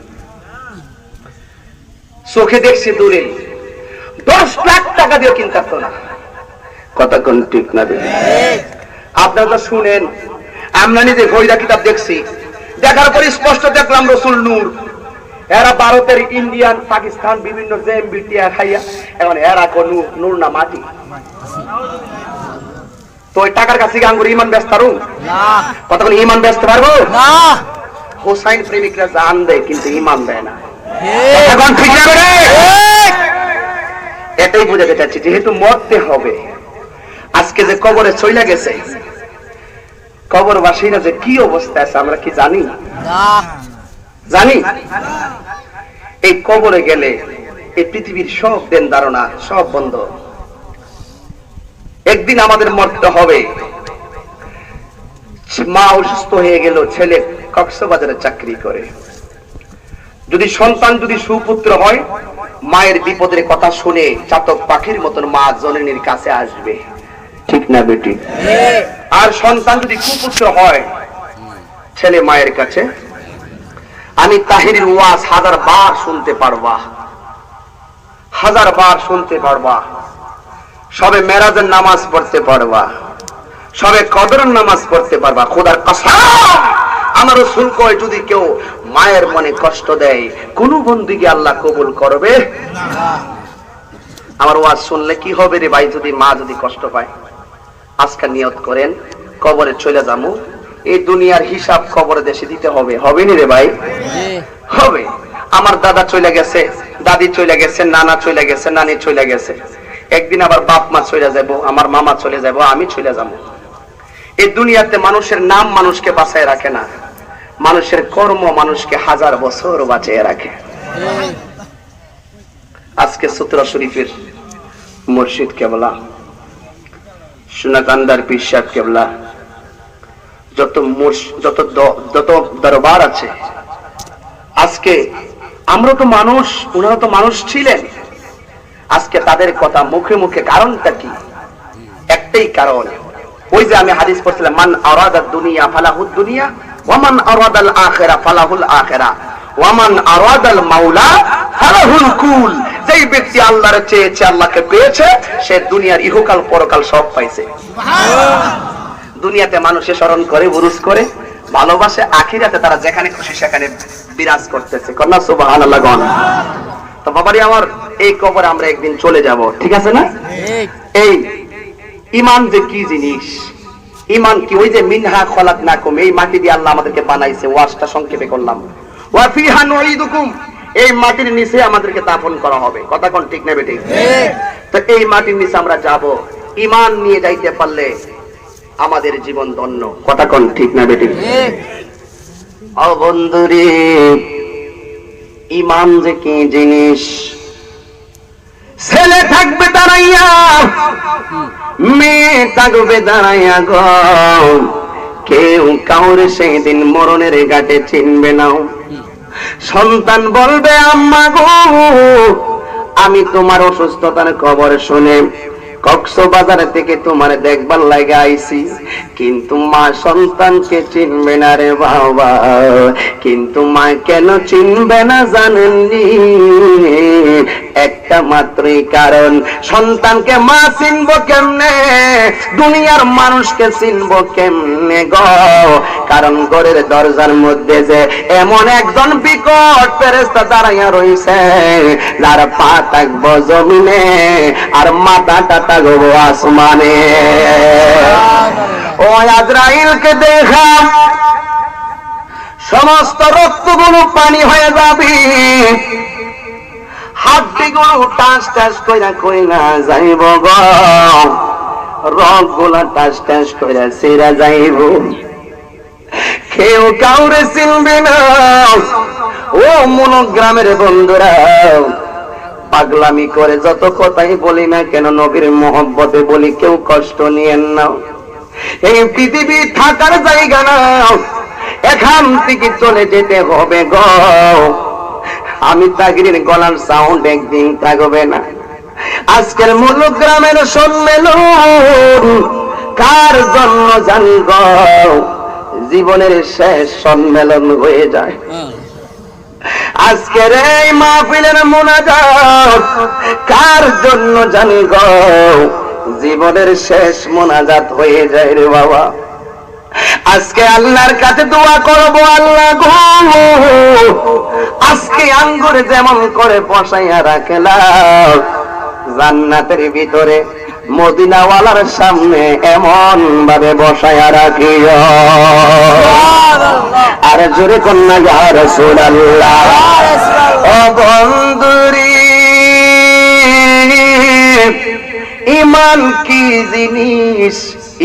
চোখে দেখছি দূরে 10 লাখ টাকা দিয়ে কিনতে পারতো না। কথা কোন ঠিক না? আপনারা শুনেন, আমরা নিজে বইরা কিতাব দেখছি, দেখার পরে স্পষ্ট দেখলাম রসুল নূর। এরা ভারতের, ইন্ডিয়ান, পাকিস্তান বিভিন্ন জেএমবি টিয়া খাইয়া এখন এরা কোন নূর না মাটি। তো ওই টাকার কাছে গাঙ্গুর ইমান ব্যস্ত পারো না। কতক্ষণ ইমান ব্যস্ত পারবো না? হোসাইন প্রেমিকরা জান দেয় কিন্তু ইমান দেয় না। এটাই বুঝাতে চাচ্ছি, যেহেতু মরতে হবে। আজকে যে কবরে চইলা গেছে, কবরবাসীরা যে কি অবস্থা আছে আমরা কি জানি? জানি? এই কবরে গেলে এই পৃথিবীর সব দেন ধারণা সব বন্ধ। একদিন আমাদের মরতে হবে। মা অসুস্থ হয়ে গেল, ছেলে কক্সবাজারে চাকরি করে। যদি সন্তান যদি সুপুত্র হয়, মায়ের বিপদের কথা শুনে চাতক পাখির মতন মা জননীর কাছে আসবে, ঠিক না বেটি? আর সন্তান যদি কুপুত্র হয়, ছেলে মায়ের কাছে। আমি তাহিরের ওয়াজ 1000 বার শুনতে পারবা, 1000 বার শুনতে পারবা। সবে মেরাজের নামাজ পড়তে পারবা, সবে কদরের নামাজ পড়তে পারবা। খোদার কসম, আমার রাসূল কয় যদি কেউ মায়ের মনে কষ্ট দেয়, কোন বন্দেগী আল্লাহ কবুল করবে না। আমার ওয়াজ শুনলে কি হবে রে ভাই যদি মা যদি কষ্ট পায়? আজকে নিয়ত করেন কবরে চলে যাবো, এই দুনিয়ার হিসাব কবরে দেশে দিতে হবে। হবে নি রে ভাই? হবে। আমার দাদা চলে গেছে, দাদি চলে গেছে, নানা চলে গেছে, নানি চলে গেছে। একদিন আবার বাপ মা চলে যাব, আমার মামা চলে যাব, আমি চলে যাব। এই দুনিয়াতে মানুষের নাম মানুষকে বাঁচায় রাখে না, মানুষের কর্ম মানুষকে 1000 বছর বাঁচিয়ে রাখে। আজকে সুতরা শরীফের মুর্শিদ কেবলা, সোনাকান্দার পীর সাহেব কেবলা, যত দরবার আছে, আজকে আমরা তো মানুষ, ওনারা তো মানুষ ছিলেন। আজকে তাদের কথা মুখে মুখে, কারণটা কি? একটাই কারণ, ওই যে আমি হাদিস পড়ছিলাম, মান আরাদাদ দুনিয়া ফালাহুদ দুনিয়া ওয়া মান আরাদাল আখিরা ফালাহুল আখিরা ওয়া মান আরাদাল মাওলা ফালাহুল কুল। যেই ব্যক্তি আল্লাহর চেয়েছে, আল্লাহকে পেয়েছে, সে দুনিয়ার ইহকাল পরকাল সব পাইছে। সুবহানাল্লাহ। দুনিয়াতে মানুষে স্মরণ করে, উরুস করে, ভালোবাসে, আখিরাতে তারা যেখানে খুশি সেখানে বিরাজ করতেছে। কন্যা সুবহানাল্লাহ গণ। তো বাবারি আমার, এই কবরে আমরা একদিন চলে যাব, ঠিক আছে না? এই ঈমান যে কি জিনিস, ঈমান কি? ওই যে মিনহা খলাকনাকুম, এই মাটি দিয়ে আল্লাহ আমাদেরকে বানাইছে। ওয়াজটা সংক্ষেপে করলাম। ওয়া ফিহা নুঈদুকুম, এই মাটির নিচে আমাদেরকে দাফন করা হবে। কথা কোন ঠিক না বেঠিক? তো এই মাটির নিচে আমরা যাব, ঈমান নিয়ে যাইতে পারলে আমাদের জীবন ধন্য। কথা কোন ঠিক না বেঠিক? ও বন্ধুরে, ঈমান যে কি জিনিস, ছেলে থাকবে দাঁড়াইয়া, মেয়ে থাকবে দাঁড়াইয়া গো, কেউ কাউরে সেই দিন মরণের ঘাটে চিনবে না। সন্তান বলবে আম্মা গো, আমি তোমার অসুস্থতার খবর শুনে কক্সবাজার থেকে তোমার দেখবার লাগা আইছি, কিন্তু মা সন্তানকে চিনবে না রে বাবা। কিন্তু মা কেন চিনবে না জানেননি? একটা একটা মাত্রই কারণ, সন্তানকে মা চিনবো কেমনে, দুনিয়ার মানুষকে চিনবো কেমনে গো? কারণ ঘরের দরজার মধ্যে যে এমন একজন বিকট ফেরেশতা দাঁড়াইয়া রইছে, যার পা থাকবো জমিনে আর মাথাটা থাকবো আসমানে। ও আজরাইলকে দেখা সমস্ত রক্তগুলো পানি হয়ে যাবে, হাড্ডিগুলো টাস টাস কইরা কইরা যাইব গো, রগগুলা টাস টাস কইরা ছিঁড়া যাইব, কেউ কাউরে চিনবে না। ও মনোগ্রামের বন্ধুরা, পাগলামি করে যত কথাই বলি না কেন, নবীর মহব্বতে বলি, কেউ কষ্ট নিয়েন না। এই পৃথিবী থাকার জায়গা না, এখান থেকে চলে যেতে হবে গো। আমি তাগিরের গলার সাউন্ড একদিন থাকবে না। আজকের মনোগ্রামের সম্মেলন কার জন্য জানি গো? জীবনের শেষ সম্মেলন হয়ে যায়। আজকের এই মাহফিলের মোনাজাত কার জন্য জানি গো? জীবনের শেষ মোনাজাত হয়ে যায় রে বাবা। আজকে আল্লাহর কাছে দোয়া করব, আল্লাহ গো আজকে আঙ্গুর যেমন করে বসাইয়া রাখলাম জান্নাতের ভিতরে, মদিনাওয়ালার সামনে এমন ভাবে বসাইয়া রাখিও। আর জোরে কন্যা ইয়া রাসূলুল্লাহ। ও বন্ধুরি, ঈমান কি জিনিস?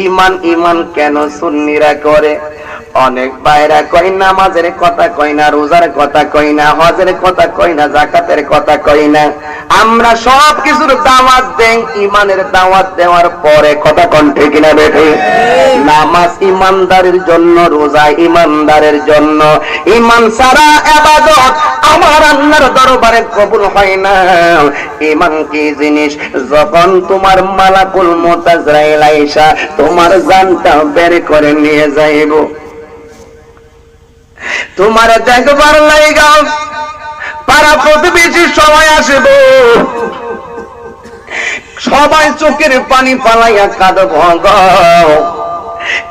ঈমান ঈমান কেন সুন্নিরা করে? অনেক ভাইরা কই নামাজের কথা কই না, রোজার কথা কই না, হজের কথা কই না, যাকাতের কথা কই না। আমরা সব কিছুর দাওয়াত দেই, ঈমানের দাওয়াত দেওয়ার পরে কথা কোন ঠিক না বেঠে? নামাজ ঈমানদারের জন্য, রোজা ঈমানদারের জন্য। ঈমান ছাড়া ইবাদত আমার আল্লাহর দরবারে কবুল হয় না। ঈমান কি জিনিস? যখন তোমার মালাকুল মউত আজরাইল আইসা তোমার জানটা বের করে নিয়ে যাইব, তোমার দেখবার লাইগা পাড়া প্রতিবেশী সবাই আসবে, সবাই চোখের পানি পালাইয়া কাঁদব গো।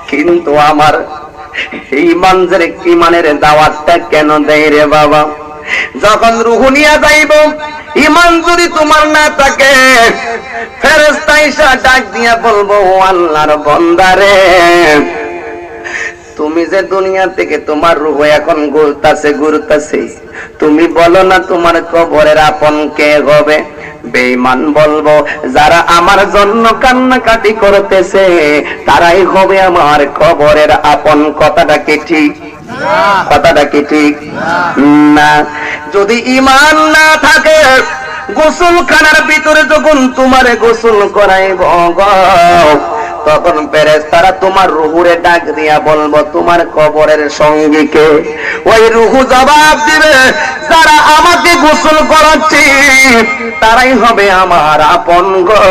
কিন্তু আমার ঈমানের দাওয়াতটা কেন দেয় রে বাবা? যখন রূহ নিয়া যাইব, ঈমান যদি তোমার না থাকে, ফেরেশতা এসে ডাক দিয়া বলবো, ও আল্লাহর বান্দারে, তুমি যে দুনিয়া থেকে তোমার রূহ এখন ঘুরতাছে, তুমি বলো না তোমার কবরের আপন কে হবে? বেঈমান বলবো, যারা আমার জন্য কান্নাকাটি করতেছে তারাই হবে আমার কবরের আপন। কথাটা কি ঠিক? কথাটা কি ঠিক না? যদি ঈমান না থাকে, গোসলখানার ভিতরে যখন তোমারে গোসল করাইব গো, তখন ফেরেশতারা তোমার রূহুরে ডাক দিয়া বলবো, তোমার কবরের সঙ্গীকে? ওই রূহ জবাব দিবে, যারা আমাকে গোসল করাচ্ছে তারাই হবে আমার আপন গো।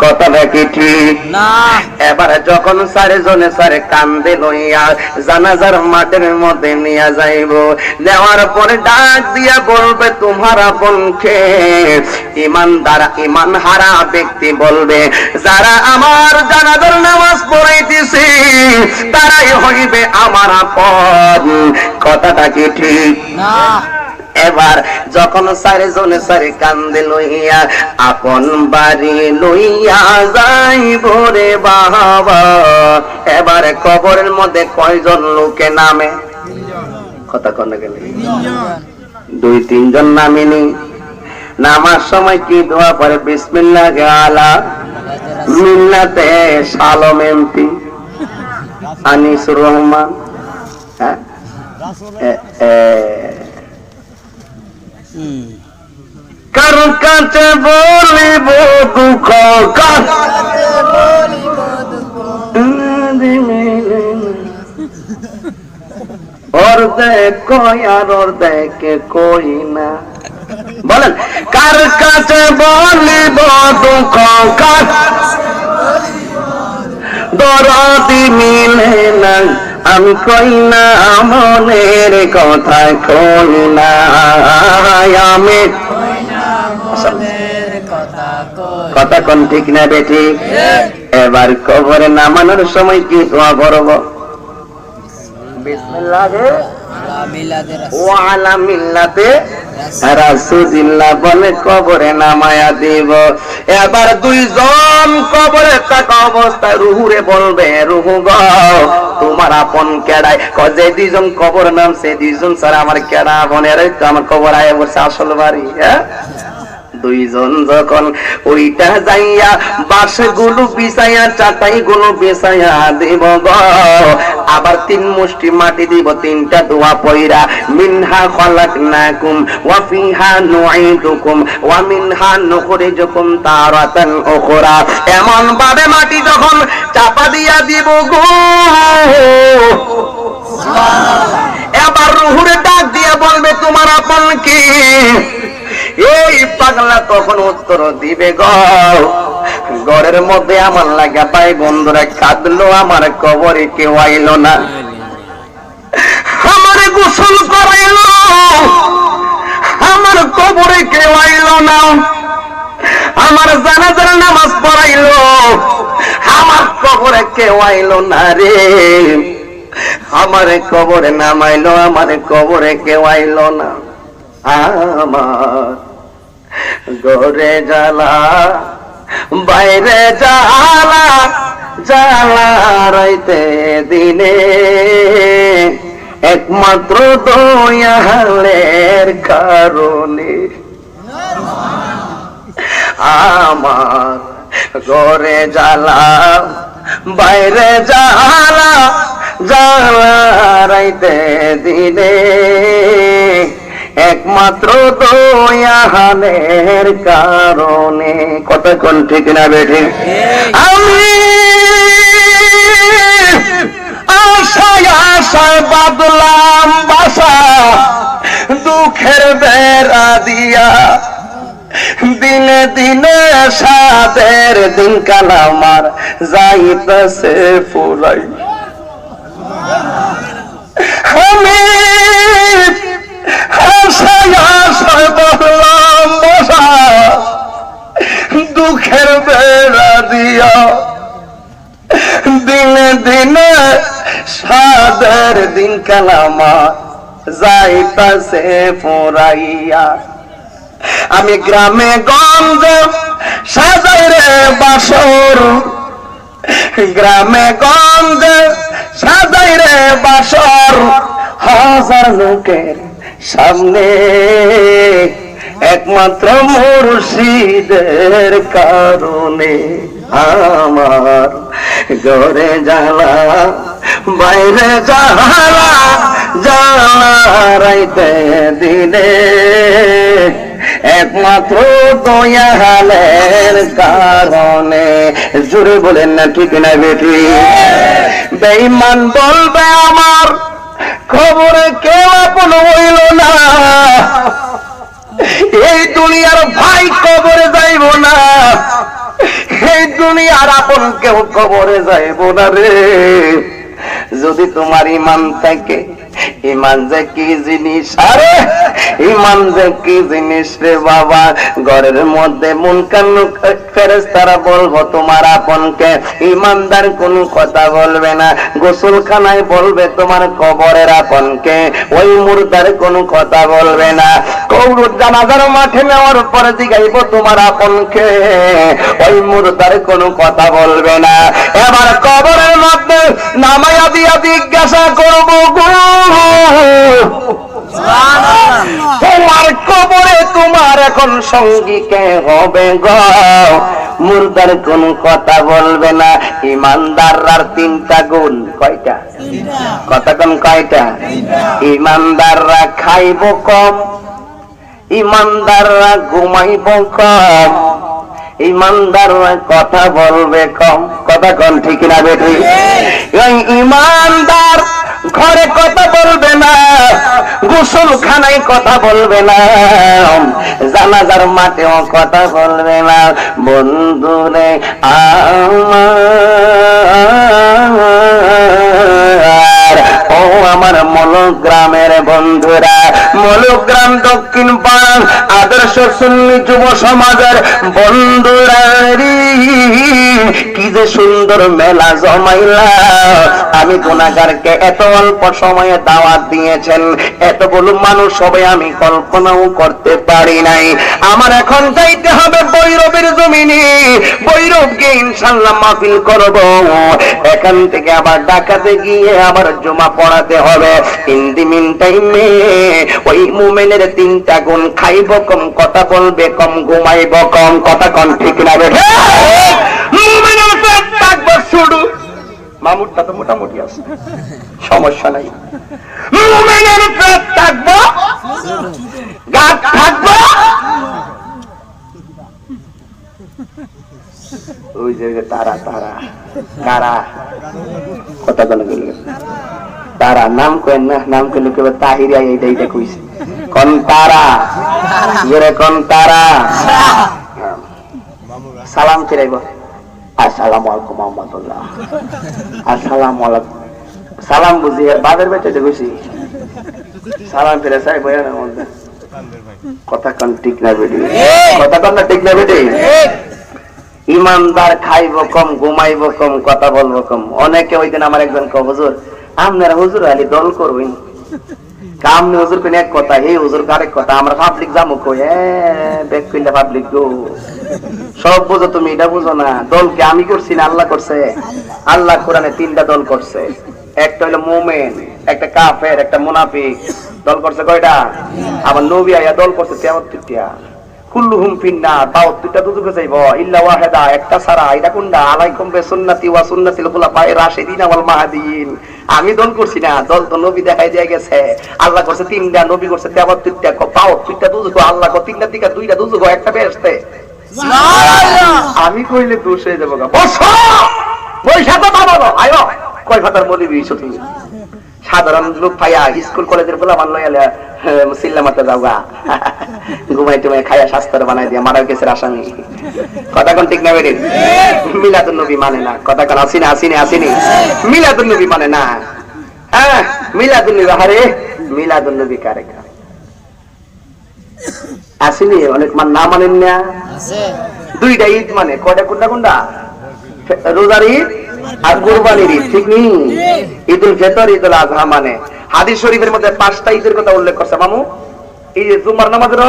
কথাটা কি ঠিক না? এবারে যখন চারজনে চারে কান্দে লইয়া জানাজার মাঠের মধ্যে নিয়ে যাইব, দেওয়ার পরে ডাক দিয়া বলবে, তোমার আপন কে? ঈমানদার ঈমান হারা ব্যক্তি বলবে, যারা আমার জানাজার নামাজ পড়াইতেছে তারাই হইবে আমার আপন। কথাটা কি ঠিক না? এবার যখন চারজনে চারে কান্দে লইয়া আপন বাড়ি লইয়া যাইব রে বাবা, এবারে কবরের মধ্যে কয়জন লোকে নামে? কথা কোন গেলে? 2-3 জন নামেনি। নামার সময় কি দোয়া পড়ে? বিসমিল্লাহ আলা মিল্লাতে সালম এমপি আনিসুর রহমান। কার কাছে বলিব দুঃখ, অর্ধেক কই আর অর্ধেক কই না। বলেন, কার কাছে বলিব দুঃখ, দরদি মিলে না, আমি কই না মনের কথা, কই না আমি কথা কোন ঠিক না বেঠি? এবার কবরে নামানোর সময় কি দোয়া করব? বিসমিল্লাহে ওয়া আলা মিল্লাতে রাসূলিল্লাহ বলে কবরে নামায়া দেব। এবার দুইজন কবরে থাকা অবস্থায় রুহুরে বলবে, রুহু গো তোমার আপন কেডায়? যে দুইজন কবর নামছে দুইজন ছাড়া আমার কেডা আপন? এরাই তো আমার কবর আয় বসে আসল বাড়ি। হ্যাঁ, দুইজন যখন ওইটা যাইয়া বাঁশগুলো বিছাইয়া চাটাই গুলো বিছাইয়া দিব গো, আবার তিন মুষ্টি মাটি দিব, তিনটা দোয়া পয়রা মিনহা খলাকনাকুম ওয়া ফিহা নুঈদুকুম ওয়া মিনহা নুখরিজুকুম তারাতান উখরা। এমন ভাবে মাটি যখন চাপা দিয়া দিব গো, এবার রুহুরে ডাক দিয়া বলবে তোমার আপন কি? এই পাগলা তখন উত্তর দিবে গো, ঘরের মধ্যে আমার লাগা ভাই বন্ধুরা কাঁদলো, আমার কবরে কেউ আইলো না, আমারে গোসল করাইলো, আমার কবরে কেউ আইলো না, আমার জানাজার নামাজ পড়াইলো, আমার কবরে কেউ আইলো না রে, আমার কবরে নামাইলো, আমার কবরে কেউ আইলো না। আমার ঘরে জ্বালা বাইরে জ্বালা, জ্বালা রাইতে দিনে একমাত্র দয়ালের কারণে। আমার ঘরে জ্বালা বাইরে জ্বালা, জ্বালা রাইতে দিনে একমাত্র দয়ালের কারণে। কথা কোন ঠিক না বেঠি? আমি আশায় আশায় বাদলাম বাসা, দুঃখের বেড়া দিয়া, দিনে দিনে সাদের দিন কাল আমার যাইতেছে ফুরাই। আমি আশায় আশায় বাদলাম বাসা, দুঃখের বেড়া দিয়া, দিনে দিনে সাদের দিন কাল আমার যাইতেছে ফুরাইয়া। আমি গ্রামে গঞ্জে সাজাই রে বাসর, গ্রামে গঞ্জে সাজাই রে বাসর, হাজার লোকের সামনে একমাত্র মুর্শিদের কারণে। আমার ঘরে জ্বালা বাইরে জ্বালা, জ্বালা রাইতে দিনে একমাত্র দয়ালের কারণে। জোরে বলেন না ঠিক না বেটি? বেঈমান বলবে আমার খবরে কেউ আপন হইল না, এই দুনিয়ার ভাই কবরে যাইব না, এই দুনিয়ার আপন কেউ কবরে যাইব না রে। যদি তোমার ইমান থাকে, ইমান যে কি জিনিস, আরে ইমান যে কি জিনিস রে বাবা। ঘরের মধ্যে মুনকার ফেরেশতারা বলবো তোমার আপনকে, ইমানদার কোন কথা বলবে না। গোসলখানায় বলবে তোমার কবরের আপনকে, ওই মুর্দার কোন কথা বলবে না। কবর জানাজার মাঠে নেওয়ার পরে জিগাইব তোমার আপনকে, ওই মুর্দার কোন কথা বলবে না। এবার কবরের মধ্যে নামায়া দিয়া জিজ্ঞাসা করবো গো, তোমার কবরে তোমার এখন সঙ্গী কে হবে গো? মুর্দার কোন কথা বলবে না। ইমানদাররার তিনটা গুণ, কয়টা? কথা কোন কয়টা? ইমানদাররা খাইব কম, ইমানদাররা ঘুমাইব কম, ইমানদাররা কথা বলবে কম। কথা কোন ঠিক না বেটি? ইমানদার ঘরে কথা বলবে না, গোসলখানায় কথা বলবে না, জানাজার মাঠেও কথা বলবে না। বন্ধুরে আমার, ও আমার আমার মলগ্রামের বন্ধুরা, মলগ্রাম দক্ষিণ পাড়া আদর্শ সুন্নি যুব সমাজের বন্ধুরা, কি যে সুন্দর মেলা জমাইলা। আমি গুনাহগারকে এত অল্প সময়ে দাওয়াত দিয়েছেন, এতগুলো মানুষ সবাই আমি কল্পনাও করতে পারি নাই। আমার এখন যাইতে হবে বৈরবের জমিনে, বৈরবকে ইনশাআল্লাহ মাহফিল করব। এখান থেকে আবার ঢাকাতে গিয়ে আবার জুমা পড়াতে হবে। ইন দি মিন টাইমে ওই মুমিনের তিনটা গুণ, খাইব কম, কথা বলবে কম, ঘুমাইব কম। কথা কোন ঠিক না বেঠে? মুমিনের পেট থাকবে শুধু, মামুরটা তো মোটামুটি আছে, সমস্যা নাই। মুমিনের পেট থাকবো, গাছ থাকবো, ওই যে তারা তারা কারা, কথা বলে গেল তারা, নাম কেন না, নাম কেন কেবল তাহিরিয়া, এইটা এইটা কইছে কোন তারা, জোরে কোন তারা। সালাম ফিরাইব, আসসালামু আলাইকুম রহমতুল্লাহ, আসসালামু আলাইকুম, সালাম বুঝি বাদের বেঁচে বুঝি, সালাম ফিরে চাই বয়ানের মধ্যে। কথা কোন ঠিক না বেটি, কথা কোন না ঠিক না বেটি? ইমানদার খাইব কম, ঘুমাইব কম, কথা বলবো কম। অনেকে ওই দিন আমার একজন হুজুর, আপনারা হুজুর আলী দল করবেন, কামনে হুজুর কোন এক কথা, হে হুজুর আরেক কথা, আমরা পাবলিক যাবো কই? ব্যাক কইলা পাবলিক গো, সব বুঝো তুমি, এটা বুঝো না। দলকে আমি করছি না, আল্লাহ করছে। আল্লাহ কোরআনে তিনটা দল করছে, একটা হলো মুমিন, একটা কাফের, একটা মুনাফিক। দল করছে কয়টা? আবার নবী আয়া দল করছে 73টা। কুল্লুহুম ফিন্নার, 72টা দুজকে যাইব ইল্লা ওয়াহিদা, একটা ছাড়া। এটা কোনটা? আলাইকুম বিসুন্নতি ওয়া সুন্নাতিল খুলাফায়ে রাশিদিন ওয়াল মাহদিয়িন। আমি দল করছি না, দল তো নবী দেখাই দিয়ে গেছে। আল্লাহ করছে তিনটা, নবী করছে 73টা, 72টা দুজক। আল্লাহ কো তিনটা দিকে দুইটা দুজক, একটা বেহেশতে। সুবহানাল্লাহ। আমি কইলে দোষ হয়ে যাবো গা। বসো পয়সা তো বাবা আয়ো, কয় ফাতার মলিবি তুমি? সাধারণ লোক পাইয়া স্কুল কলেজের বলা মান লইয়া সিল্লা মারতে যাও গা, ঘুমাই টুমাই খাইয়া স্বাস্থ্য বানাই দিয়া মারা গেছে আসামি। কথা কোন ঠিক না বেরিন? মিলাদুন নবী মানে না, কথা কোন আসিনি আসিনি আসিনি, মিলাদুন নবী মানে না। হ্যাঁ মিলাদুন নবী, আরে মিলাদুন নবী কারে আসিনি? অনেক মান না মানেন না, দুইটা ঈদ মানে। কয়টা কোনটা কোনটা? রোজার ঈদ আর কুরবানির ঈদ, ঠিক নেই? ঈদুল ফিতর, ঈদুল আযহা মানে। হাদিস শরীফের মধ্যে 5টা ঈদের কথা উল্লেখ করছে মামু। এই যে জুমার নামাজের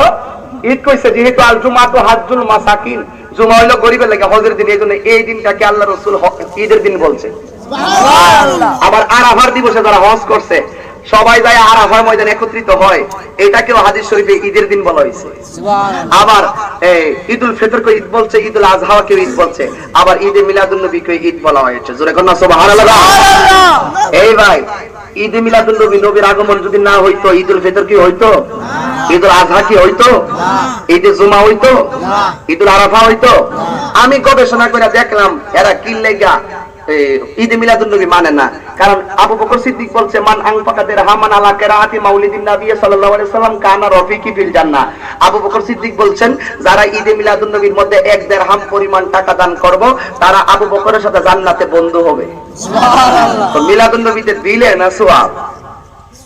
ঈদ কইছে, যেহেতু আল জুমাতু হাজ্জুল মাসাকিন, জুমা হলো গরিবের লাগে, হজের দিন। এইজন্য এই দিনটাকে আল্লাহ রাসূল ঈদের দিন বলছে। সুবহানাল্লাহ। আবার আরাফার দিবসে যারা হজ করছে সবাই যায় আরাফার ময়দানে একত্রিত হয়, এটাকেও হাদিস শরীফে ঈদের দিন বলা হয়েছে। সুবহানাল্লাহ। আবার ঈদুল ফিতরকে ঈদ বলছে, ঈদুল আযহাকে ঈদ বলছে, আবার ঈদে মিলাদুন নবীকে ঈদ বলা হয়েছে। জোরে কোন সুবহানাল্লাহ। এই ভাই, ঈদে মিলাদুন নবী, নবীর আগমন যদি না হইতো, ঈদুল ফিতর কি হইতো? ঈদুল আযহা কি হইতো? ঈদে জুমা হইতো? ঈদুল আরাফা হইতো? আমি গবেষণা করে দেখলাম এরা কি লেগা ঈদে মিলাদুন নবী মানে না। কারণ আবু বকর সিদ্দিক বলছে, মান আনফাকা দিরহামান আলা কিরাআতি মাউলিদিন নবী সাল্লাল্লাহু আলাইহি ওয়াসাল্লাম কানা রাফিকি ফিল জান্নাহ। আবু বকর সিদ্দিক বলছেন, যারা ঈদে মিলাদুন নবীর মধ্যে 1 দিরহাম পরিমাণ টাকা দান করব, তারা আবু বকরের সাথে জান্নাতে বন্ধু হবে। সুবহানাল্লাহ। তো মিলাদুন নবীতে দিলে না সওয়াব,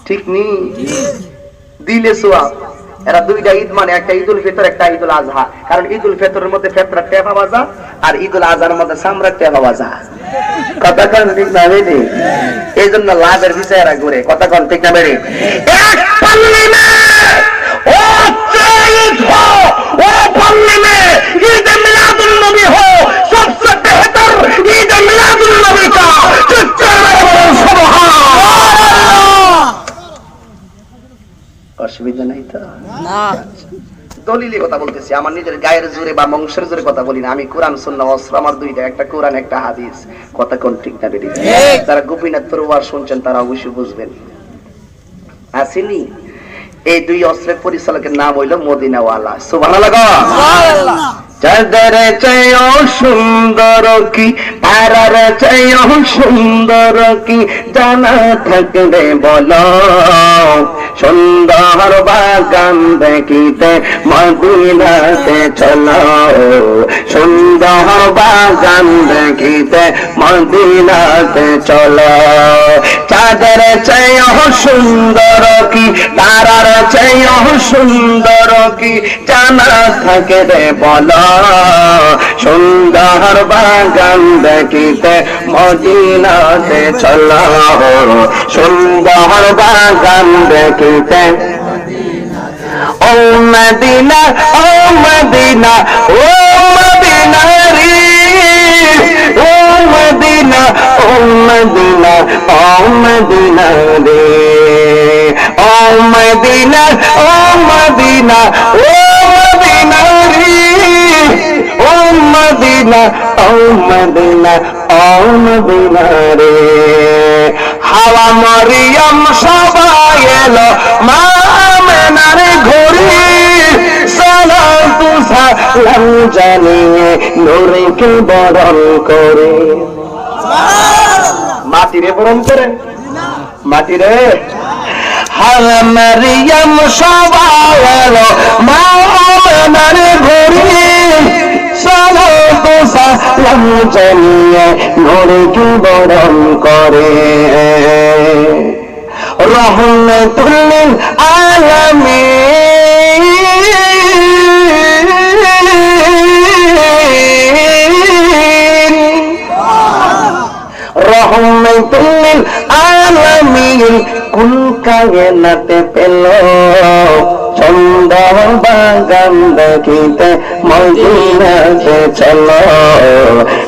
ঠিক নি? দিলে সওয়াব। এরা দুইটা ঈদ মানে, একটা ঈদুল ফিতর, একটা ঈদুল আযহা। কারণ ঈদুল ফিতরের মধ্যে ফেতরা টেপা বাজা, আর ঈদুল আযহার মধ্যে সামরা টেপা বাজা। কথা কোন ঠিক না বেরি? এই জন্য লাভের বিচারা করে। কথা কোন ঠিক না বেরি? এক পাল্লি মে ও ঈদ হো, ও পাল্লি মে ঈদ মিলাদুন নবী হো, সবসে বেহতর ঈদ মিলাদুন নবী কা। অসুবিধা নাই তো? না। দলিলি কথা বলতেছি, আমার নিজের গায়ের জোরে বা বংশের জোরে কথা বলি না। আমি কোরআন সুন্নাহ অস্ত্র আমার দুইটা, একটা কোরআন একটা হাদিস। কথা কোন ঠিক না বেরি? যারা গোপীনাথ তরওয়ার শুনছেন তারা অবশ্যই বুঝবেন। আসেনি এই দুই অস্ত্রের পরিচালকের নাম হইল মদিনাওয়ালা। সুবহানাল্লাহ। সুবহানাল্লাহ। চাঁদের চেয়েও সুন্দর কি, তারার চেয়েও সুন্দর কি, জানা থাকলে বলো, সুন্দর বাগ বাগান দেখিতে মদিনাতে চলো, সুন্দর বাগান দেখিতে মদিনাতে চলো। চাঁদের চেয়েও সুন্দর কি, তারার চেয়েও সুন্দর কি জানা থাকে রে বলো, সুন্দর বাগান দেখিতে মদিনাতে চলো, সুন্দর বাগান দেখিতে। ও মদিনা, ও মদিনা, ও মদিনা রে, ও মদিনা, ও মদিনা, ও মদিনা রে, ও মদিনা, ও মদিনা, ও মদিনা রে, ও মদিনা, ও মদিনা, ও মদিনা রে। হাওয়া মরিয়ম সবাই এলো মা আমেনার ঘরে, সালাতু সালাম জানিয়ে নূরকে বরণ করে। মাটিরে বরণ করে, মাটিরে। হাওয়া মরিয়ম সবাই এলো মা আমেনার ঘরে, সালাতু সালাম জানিয়ে নূরকে বরণ করে। রহমতুল লিল আলামিন, রহমতুল লিল আলামিন কুল কায়নাতে পেল, সুন্দর বাগান দেখিতে মদিনাতে চলো,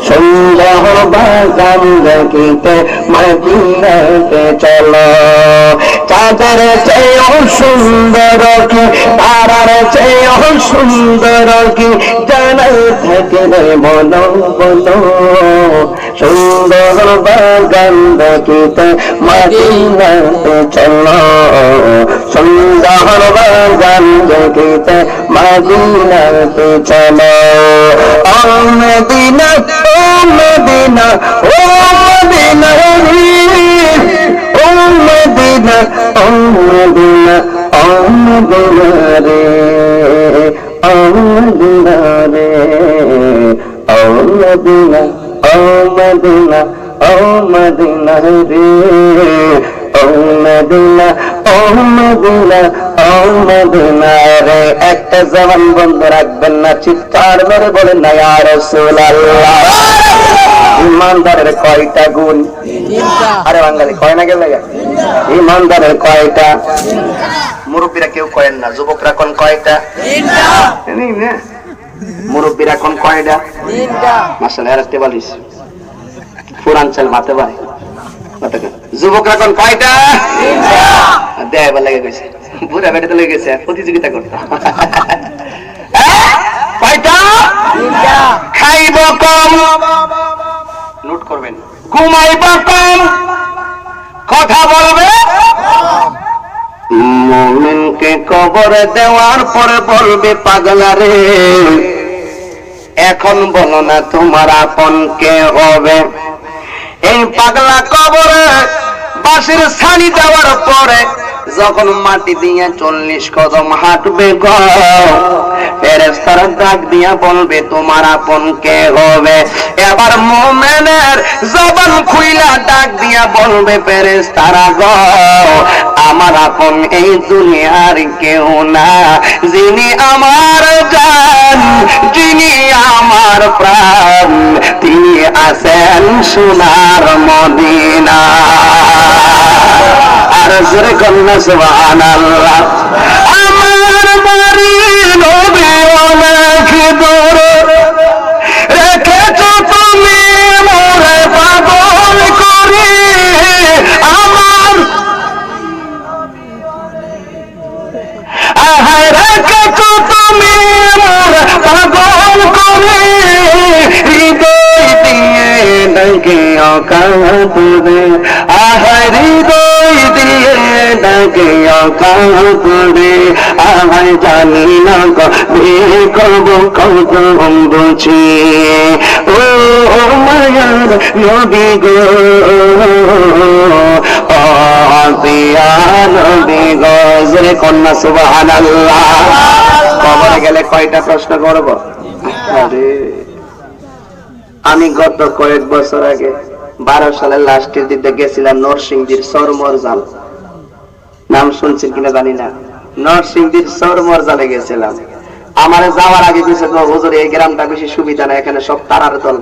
সুন্দর বাগান দেখিতে মদিনাতে চলো। চাঁদের চেয়েও সুন্দর কি, তারার চেয়েও সুন্দর কি জানা থাকে রে বলো, বলো, সুন্দর বাগান দেখিতে মদিনাতে চলো, সুন্দর বাগান দেখিতে মদিনাতে চলো। ও মদিনা, ও মদিনা, ও মদিনা রে, ও মদিনা, ও মদিনা, ও মদিনা রে, ও মদিনা রে, ও মদিনা, ও মদিনা, ও মদিনা রে, ও মদিনা, ও মদিনা, ও মদিনা রে। একটা জবান বন্ধ রাখবেন না, চিৎকার মেরে বলেন না ইয়া রাসূলুল্লাহ। ইমানদারের কয়টা গুণ? আরে বাঙালি কয় না গেলে, ইমানদারের কয়টা? মুরব্বীরা কেউ কয়েন না, যুবকরা কোন কয়টা? মুরব্বীরা কোন কয়টা? মাশাআল্লাহ, রাখতে বলিস পুরাঞ্চল মাতে পারে। যুবকরা কোন কয়টা? দেয় বা লেগে গেছে, বুড়া বেটাতে লেগে গেছে, প্রতিযোগিতা করতে। কয়টা? খাইব কম, নোট করবেন, ঘুমাইব কম, কথা বলবে। মুমিনকে কবরে দেওয়ার পরে বলবে পাগলা রে, এখন বলো না তোমার আপন কে হবে। এই পাগলা কবরে বাঁশের ছানি দেওয়ার পরে যখন মাটি দিয়ে 40 কদম হাঁটবে গো, ফেরেশতারা ডাক দিয়া বলবে তোমার আপন কে হবে। এবার মুমিনের জবান খুইলা ডাক দিয়া বলবে ফেরেশতারা গো, আমার আপন এই দুনিয়ার কেউ না, যিনি আমার জান, যিনি আমার প্রাণ, তিনি আছেন সোনার মদিনা। আর জোরে কন্যা সুবহানাল্লাহ। আমার বাড়ি নবী অনেক দূর, রেখেছ তুমি মোরে পাগল করে। আমার রেখেছ তুমি মোরে পাগল করে, হৃদয় দিয়ে ডাকে অকাতরে, হৃদয় দিয়ে ডাকে অকাতরে, ভাই জানি না কবে কব কত বুঝি ও মায়ার নবী গো ও পিয়া নবী গো জোরে কন্যা সুবহানাল্লাহ। কবরে গেলে কয়টা প্রশ্ন করব? আরে আমি গত কয়েক বছর আগে 12 সালের লাস্টের দিকে গেছিলাম নরসিংদীর সরমরজাল, নাম শুনছেন কিনা জানি না, নরসিংদীর সরমরজালে গেছিলাম। আমার যাওয়ার আগে কিছু হুজুর এই গ্রামটা বেশি সুবিধা না, এখানে সব তারার দল।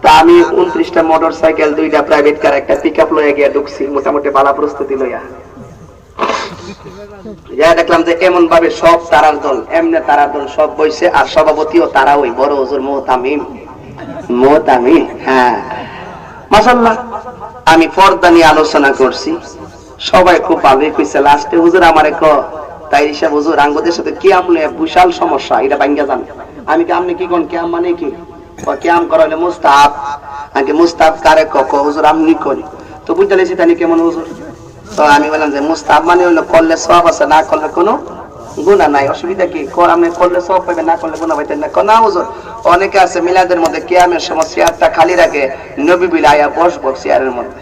তা আমি 29টা মোটর সাইকেল, 2টা প্রাইভেট কার, একটা পিকআপ লয়ে গিয়ে ঢুকছি মোটামুটি ভালো প্রস্তুতি লইয়া। দেখলাম যে এমন ভাবে সব তারার দল, এমনি তারার দল সব বইছে, আর সভাপতিও তারা ওই বড় হুজুর মোহতামিম। হ্যাঁ মাশাআল্লাহ। আমি পর্দা নিয়ে আলোচনা করছি, সবাই খুব ভালোই কইছে। লাস্টে হুজুর আমারে তাই হিসাব হুজুর আঙ্গদের সাথে কিয়াম লয়ে বিশাল সমস্যা, এটা ভাঙ্গা যান। আমি কি আপনি কি কোন কিয়াম মানে কি? কিয়াম করা হলে মুস্তাহাব। আগে মুস্তাহাব কারে হুজুর আপনি কোন? তো বুঝতে লেছি তানি কেমন হুজুর? তো আমি বললাম যে মুস্তাহাব মানে হলো করলে সওয়াব আছে, না করলে কোনো গুনাহ নাই। অসুবিধা কি? আপনি করলে সওয়াব পাবেন, না করলে গুনাহ পাইতেন না। না হুজুর, অনেকে আছে মিলাদের মধ্যে কিয়ামের সময় চেয়ারটা খালি রাখে, নবী বিল আয়া বসবো চেয়ারের মধ্যে।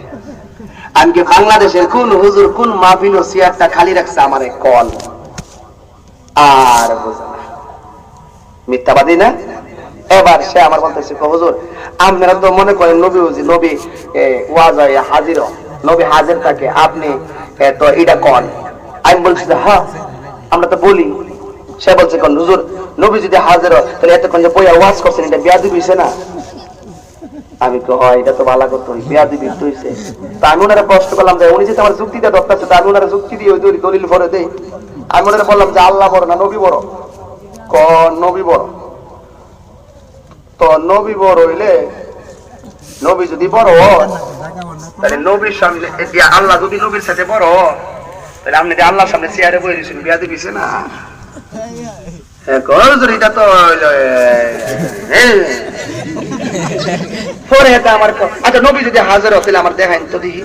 আমি কি বাংলাদেশের কোন হুজুর কোন মাহফিল চেয়ারটা খালি রাখছে আমারে কল? আর বুঝা না, মিথ্যাবাদী না? এবার সে আমার বলতেছে হুজুর আপনারা তো মনে করেন নবী নবী ওয়াজ হয় হাজির, নবী হাজির থাকে, আপনি তো এটা কন। আমি বলছি যে হ্যাঁ আমরা তো বলি। সে বলছে কোন হুজুর নবী যদি হাজির হয় তাহলে এতক্ষণ যে বইয়া ওয়াজ করছেন এটা বেয়াদবি হইছে না? আমি তো হয় এটা তো ভালো করতে বেয়াদবি হইছে। তা আমি ওনারা প্রশ্ন করলাম যে উনি যদি আমার যুক্তিটা ধরতেছে, তা আমি ওনারা যুক্তি দিয়ে ওই দলিল ভরে দেই। আমি ওনারা বললাম যে আল্লাহ বড় না নবী বড়? নবী বড়। তো নবী বড় হইলে, নবী যদি বড় তাহলে নবীর সামনে আল্লাহ যদি নবীর সাথে বড়, তাহলে আপনি আল্লাহর সামনে চেয়ারে বসে দিয়েছেন, বিয়াদবি হইছে না? এটা তো পরে এটা আমার আচ্ছা নবী যদি হাজার হতে আমার দেখাইন তো দেখি।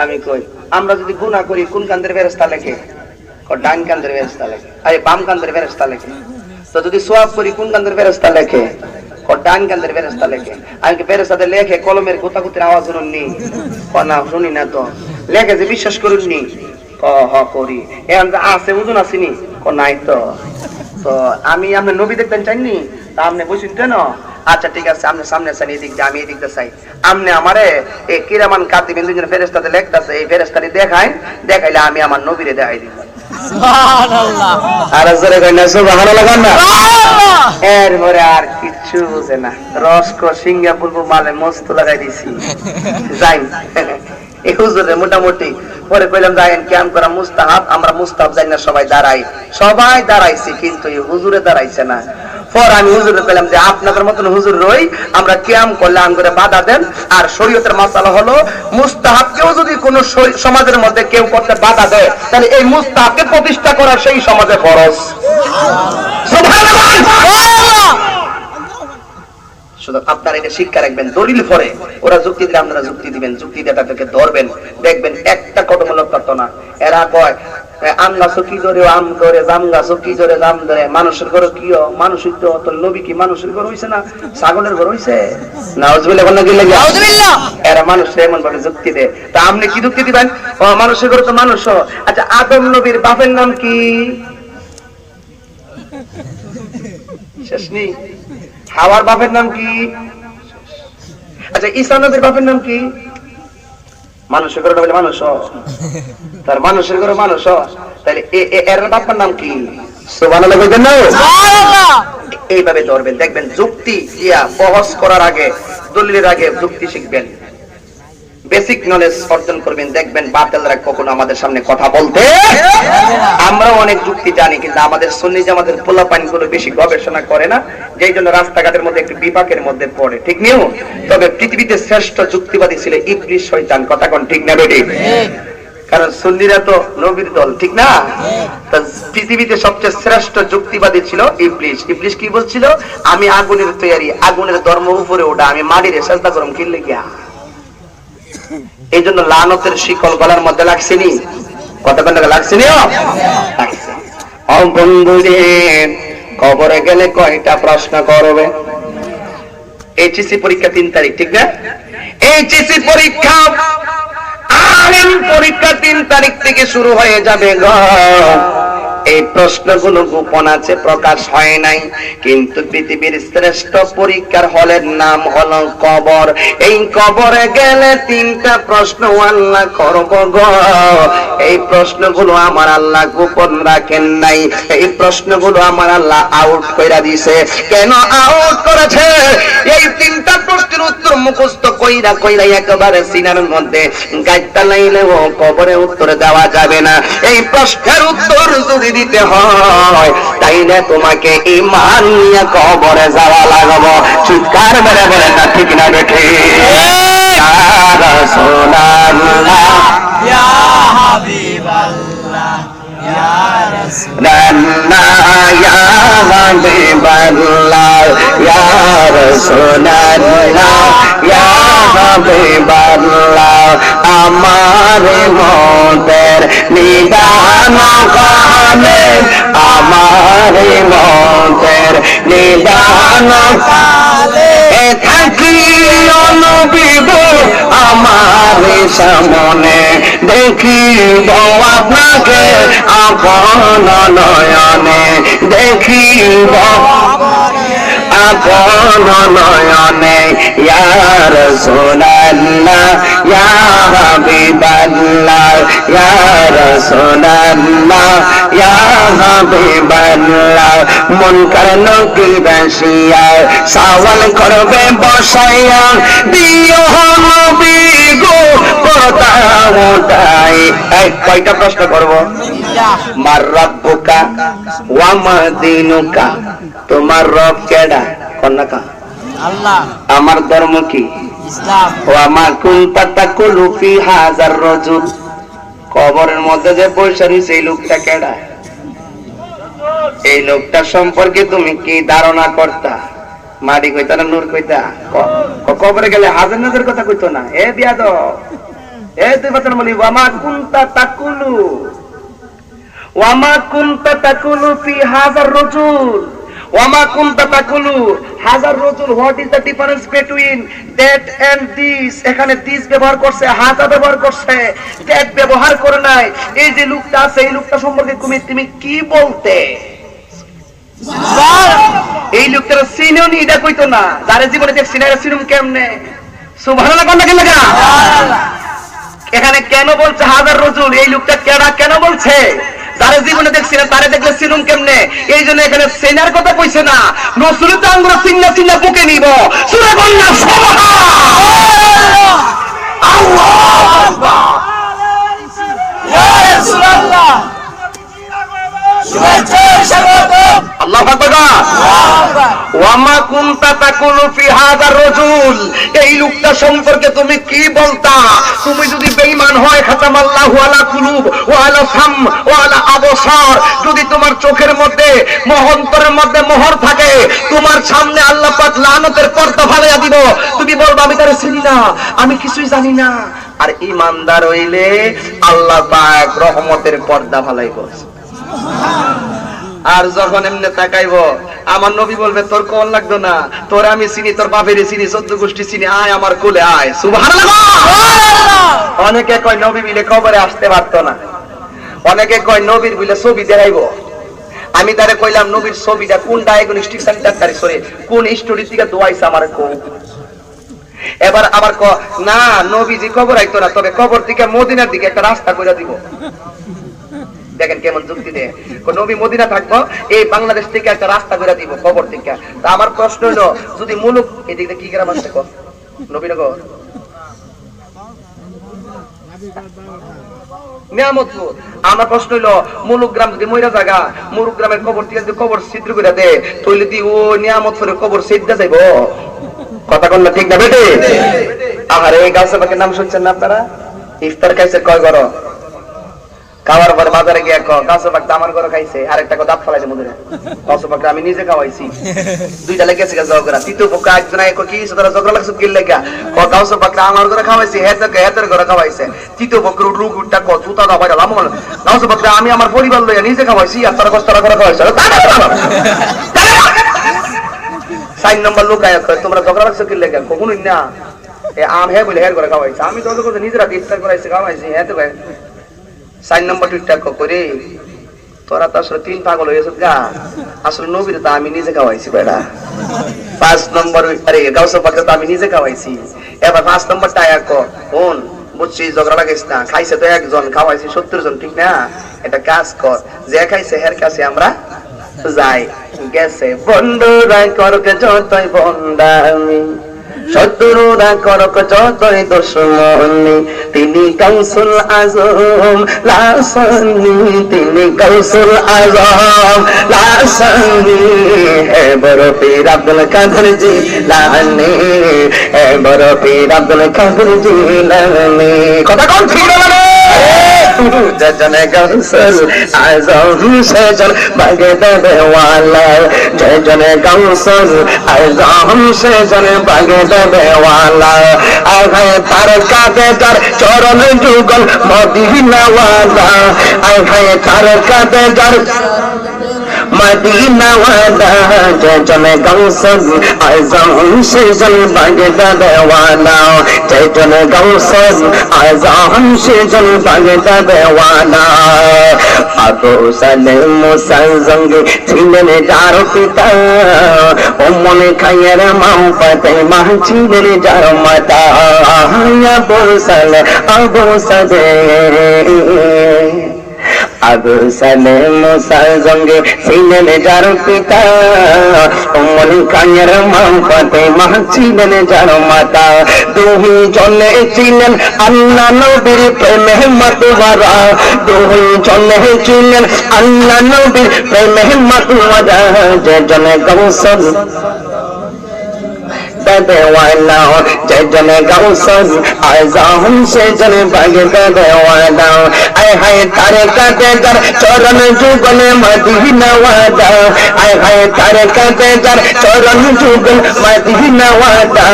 আমি কই আমরা যদি গুনাহ করি কোন কান্দের ফেরেশতা লেখে? ডান কান্দের ফেরেশতা লেখে। আরে বাম কান্দের ফেরেশতা লেখে। তো যদি সওয়াব করি কোন কান্দের ফেরেশতা লেখে? ডান কান্দের ফেরেশতা লেখে। আমি কি ফেরেশতাদের লেখে কলমের গোতাগুতির আওয়াজ শুনুননি? না শুনি না। তো লেখে যে বিশ্বাস করুননি? করি। এখন আছে ওজন আসেনি? নাই। তো তো আমি আপনি নবী দেখবেন চাইনি, তা আপনি বুঝছেন কেন? আচ্ছা ঠিক আছে, আপনি সামনে চান এদিক দিয়ে, আমি এদিক দিয়ে চাই। আপনি আমারে এই কিরামান কাতিবিন দুজন ফেরেশতাতে লেখতাছে, এই ফেরেশতাটি দেখাইলে আমি আমার নবীরে দেখাই দিব। সুবহানাল্লাহ। আর জোরে কই না সুবহানাল্লাহ গান না? এরপরে আর কিচ্ছু বুঝে না, রসকো সিঙ্গাপুর মালে মস্ত লাগাই দিছি। যাই এই হুজুরে মোটামুটি পরে কইলাম যাইন কিয়াম করা মুস্তাহাব, আমরা মুস্তাহাব জানি না, সবাই দাঁড়াইছি, কিন্তু এই হুজুরে দাঁড়াইছে না। পর আমি হুজুরে কইলাম যে আপনাদের মতন হুজুর রই, আমরা কিয়াম করলে আমগরে বাধা দেন। আর শরীয়তের মাসালা হলো মুস্তাহাবকেও যদি কোন সমাজের মধ্যে কেউ করতে বাধা দেয়, তাহলে এই মুস্তাহাবকে প্রতিষ্ঠা করা সেই সমাজে ফরজ। সুবহানাল্লাহ। শুধু আপনারা এটা শিক্ষা রাখবেন, দলিল পরে ওরা যুক্তি দিলে আপনারা যুক্তি দিবেন, যুক্তি দিয়ে তাদেরকে ধরবেন, দেখবেন একটা কটমূলক তত্ত্ব না। এরা কয় আম গাছ কি ধরে আম ধরে, জাম গাছ কি ধরে জাম ধরে, মানুষের ঘর কি মানুষের তো নবী কি মানুষের ঘর হইছে না ছাগলের ঘর হইছে? নাউজুবিল্লাহ বলেন কি লাগে? নাউজুবিল্লাহ। এরা মানুষের এমন ভাবে যুক্তি দেয়। তা আপনি কি যুক্তি দিবেন? মানুষের ঘর তো মানুষ। আচ্ছা আদম নবীর বাপের নাম কি? শেষ নেই। হাওয়ার বাপের নাম কি? আচ্ছা ঈসা নবীর বাপের নাম কি? মানুষের ঘরে বলে মানুষ, তার মানুষের ঘরে মানুষ, তাহলে এর বাপের নাম কি? সুবহানাল্লাহ বলবেন না? সুবহানাল্লাহ। এইভাবে ধরবেন, দেখবেন যুক্তি দিয়া বহস করার আগে, দলিলের আগে যুক্তি শিখবেন, বেসিক নলেজ অর্জন করবেন, দেখবেন বাতিলরা কখনো আমাদের সামনে কথা বলতে। আমরা অনেক যুক্তি জানি, কিন্তু আমাদের সুন্নি জামাতের পোলাপাইনগুলো বেশি গবেষণা করে না, যেই জন্য রাস্তাঘাটের মধ্যে একটু বিপাকের মধ্যে পড়ে। ঠিক নিও? তবে পৃথিবীতে শ্রেষ্ঠ যুক্তিবাদী ছিল ইবলিস শয়তান। কথা কোন ঠিক না বেটি? কারণ সুন্নিরা তো নবীর দল, ঠিক না? পৃথিবীতে সবচেয়ে শ্রেষ্ঠ যুক্তিবাদী ছিল ইবলিস। ইবলিস কি বলছিল? আমি আগুনের তৈরি, আগুনের ধর্ম উপরে ওঠা, আমি মাটির সেজদা করম কিনলে গিয়া। এই জন্য লানতের শিকল গলার মধ্যে লাগছেনি। কতক্ষণ লাগছে নিও ও বন্ধু রে, কবরে গেলে কয়টা প্রশ্ন করবে? এইচএসসি পরীক্ষা 3 তারিখ, ঠিক না? এইচএসসি পরীক্ষা আলিম পরীক্ষা 3 তারিখ থেকে শুরু হয়ে যাবে গো। এই প্রশ্নগুলো গোপন আছে, প্রকাশ হয় নাই, কিন্তু পৃথিবীর শ্রেষ্ঠ পরীক্ষার হলের নাম হলো কবর। এই কবরে গেলে 3টা প্রশ্ন আল্লাহ করব গো। এই প্রশ্নগুলো আমার আল্লাহ গোপন রাখেন নাই, এই প্রশ্নগুলো আমার আল্লাহ আউট কইরা দিয়েছে। কেন আউট করেছে? এই 3টা প্রশ্নের উত্তর মুখস্থ কইরা কইরা একেবারে সিনার মধ্যে গাইতা লাইলেও কবরে উত্তর দেওয়া যাবে না। এই প্রশ্নের উত্তর যদি দিতে হয় তাইলে তোমাকে ঈমান নিয়ে কবরে যাওয়া লাগবে। চিৎকার মেরে বলেন না ঠিক না বেঠে? ইয়া রাসূলুল্লাহ ইয়া হাবিবাল্লাহ ইয়া রাসূলুল্লাহ ইয়া হাবিবাল্লাহ ইয়া রাসূলুল্লাহ ইয়া হাবিবাল্লাহ আমার মনের নিদান কালে, আমার মনের নিদান কালে থাকি নবী গো আমার সামনে, দেখিব আপনাকে আপন নয়নে, দেখিব আপন নয়নে। ইয়া রাসূলুল্লাহ ইয়া হাবিবাল্লাহ ইয়া রাসূলুল্লাহ ইয়া হাবিবাল্লাহ। মুনকার নকির বাসিয়া সওয়াল করবে বসাইয়া, দিও নবী গো কথা উঠাই। এই কয়টা প্রশ্ন করব? মার রাব্বুকা ওয়া মা দীনুকা, তোমার রব কেডা? কন্যাকা আল্লাহ। আমার ধর্ম কি? ইসলাম। ওয়া মা কুনতা তাকুলু ফি হাযার রাজুল, কবরের মধ্যে যে বসে রইছে এই লোকটা কেডা? এই লোকটা সম্পর্কে তুমি কি ধারণা করতা? মাটি কইতা না নূর কইতা? কবরে গেলে হাজার নজর কথা কইতো না। এ বিয়াদব, এ তুই বাতন বলি ওয়া মা কুনতা তাকুলু, ওয়া মা কুনতা তাকুলু ফি হাযার রাজুল, ওয়া মা কুনতা তাকুলু হাজার রাজুল। What is the difference between that and this? এখানে দিস ব্যবহার করছে, হাজা ব্যবহার করছে, দ্যাট ব্যবহার করে নাই। এই যে লোকটা আছে এই লোকটা সম্পর্কে তুমি কি বলতে? এই লোকটা চিনেও নি, এটা কইতো না। যারা জীবনে দেখছি না চিনুম কেমনে? সুবহানাল্লাহ কোন লাগে লাগা। এখানে কেন বলছে হাজার রাজুল? এই লোকটা কেডা কেন বলছে? যারা জীবনে দেখছি না তারে দেখলে চিনুম কেমনে? এই জন্য এখানে সেনার কথা কইছে না, রাসূলের তো আমরা চিন্না চিন্না বুকে নিব। সূরা কন্যা সুবহানাল্লাহ আল্লাহু আকবার। ইয়া রাসূলুল্লাহ শুভেচ্ছা স্বাগতম। আল্লাহু আকবার। ওয়া মা কুনতা তাকুলু ফি হাযার রাজুল, এই লোকটা সম্পর্কে তুমি কি বলতা? তুমি যদি বেঈমান হয়, খাতামাল্লাহু আলা কুলুব ওয়া আলা সাম ওয়া আলা আবসার, যদি তোমার চোখের মধ্যে অন্তরের মধ্যে মোহর থাকে, তোমার সামনে আল্লাহ পাক লানতের পর্দা ফালাইয়া দিব। তুমি বলবা আমি তারে চিনি না, আমি কিছুই জানি না। আর ঈমানদার হইলে আল্লাহ পাক রহমতের পর্দা ফালাইব। আর যখন এমনি তাকাইব, আমার নবী বলবে তোর কোন লাগতো না, তোর আমি চিনি, তোর বাপের চিনি, 14 গোষ্ঠী চিনি, আয় আমার কোলে আয়। সুবহানাল্লাহ। অনেকে কয় নবী বিলে কবরে আসতে পারতো না, অনেকে কয় নবীর বিলে ছবি দেখাইব। আমি তারে কইলাম নবীর ছবিটা কোন ডায়াগনস্টিক সেন্টার সরে কোন স্টোরি থেকে দোয়াইছে আমার কো। এবার আবার ক না নবীজি কবর আইতো না, তবে কবর থেকে মদিনার দিকে একটা রাস্তা কইরা দিব। দেখেন কেমন যুক্তি দেয়। নবী মদিনা থাকবো, এই বাংলাদেশ থেকে একটা রাস্তা করে দিব কবর থেকে। তা আমার প্রশ্ন হলো, যদি মুলুক এদিকে কি গ্রাম আছে নবীনগর নিয়ামতপুর, আমার প্রশ্ন হলো মুলুক গ্রাম যদি ময়রা জায়গা, মুলুক গ্রামের কবর থেকে যদি কবর ছিদ্র করে দেয়, তাহলে দি ও নিয়ামতপুরের কবর ছিদ্রা যাইব? কথা কন না ঠিক না বেটে? আর এই গাছের নাম শুনছেন না আপনারা? ইফতার খাইছে কয় ঘর? খাওয়ার পরে বাজারে গিয়ে গাছ পাকটা আমার ঘরে খাইছে, আর একটা দাঁত ফেলাইছে মধুরে। গাছ পাকটা আমি নিজে খাওয়াইছি, দুইটা লেগেছে ঝগড়া। তৃতীয় পক্ষ একজন কি তোরা ঝগড়া লাগছে কি লেগা, গাছ পাকটা আমার ঘরে খাওয়াইছি, হেতের ঘরে খাওয়াইছে। তৃতীয় পক্ষের লোক উঠটা জুতা দাও বাইরে লাম, গাছ পাকটা আমি আমার পরিবার লইয়া নিজে খাওয়াইছি, আর তারা কষ্ট করে খাওয়াইছে। 4 নম্বর লোক তোমরা ঝগড়া লাগছো কি লেগা, কখনোই না আম হে বলে হের করে খাওয়াইছে, আমি তো নিজেরা ইফতার করাইছি খাওয়াইছি। হ্যাঁ তো ভাই 4 নম্বর টুইটটা করে তোরা তো আসলে 3 পাগল হয়ে গেছে গা, আসলে নবীর তো আমি নিজে খাওয়াইছি বেটা। 5 নম্বর আরে গাউস পাকে তো আমি নিজে খাওয়াইছি। এবার 5 নম্বরটা কোন বুঝছি ঝগড়া লাগাইছ না, খাইছে তো একজন, খাওয়াইছি 70 জন, ঠিক না? এটা কাজ কর, যে খাইছে হের কাছে আমরা যাই। গেছে বন্ধুরা করক যতই বন্দামি, শত্রুরা করক যতই দুশমনি, তিনি কাউসুল আজম লাসানি, তিনি কাউসুল আজম লাসানি, হে বড় পীর আব্দুল কাদের জিলানী, হে বড় পীর আব্দুল কাদের জিলানী। কথা কোন ঠিক না? জনে গাউসুল আজম সেজন বাগে দেওয়ালা, জনে গাউসুল আজম সেজন বাগে দেওয়ালা, আগে তার কাঁধে তার চরণ যুগল মদিনাওয়ালা, আগে তার কাঁধে তার মদিনাওয়ালা, জনে গাউসুল আজম সেজন বাগে দেওয়ালা, জনে গাউসুল আজম সেজন বাগে দেওয়ালা। আবু সালেম মুসা জঙ্গে ছিলেন যার পিতা, ওমনে খায়ের মাও ফাতেমা ছিলেন যার মাতা। আবু সালেম আবু সালেম মুসা জঙ্গে ছিলেন যার পিতা, ওমনে খায়ের মাও ফাতেমা ছিলেন যার মাতা। দুই জনে ছিলেন আল্লাহ নবীর প্রেমে মাতওয়ারা, দুই জনে ছিলেন আল্লাহ নবীর প্রেমে মাতওয়ারা, যে জনে গাউসুল দেওয়ালা, যে জনে গাউসুল আজম সে জনে বাগে দেওয়ালা, আয় হায় তার কাঁধে যার চরণ যুগল মদিনাওয়ালা, আয় হায় তার কাঁধে যার চরণ যুগল মদিনাওয়ালা,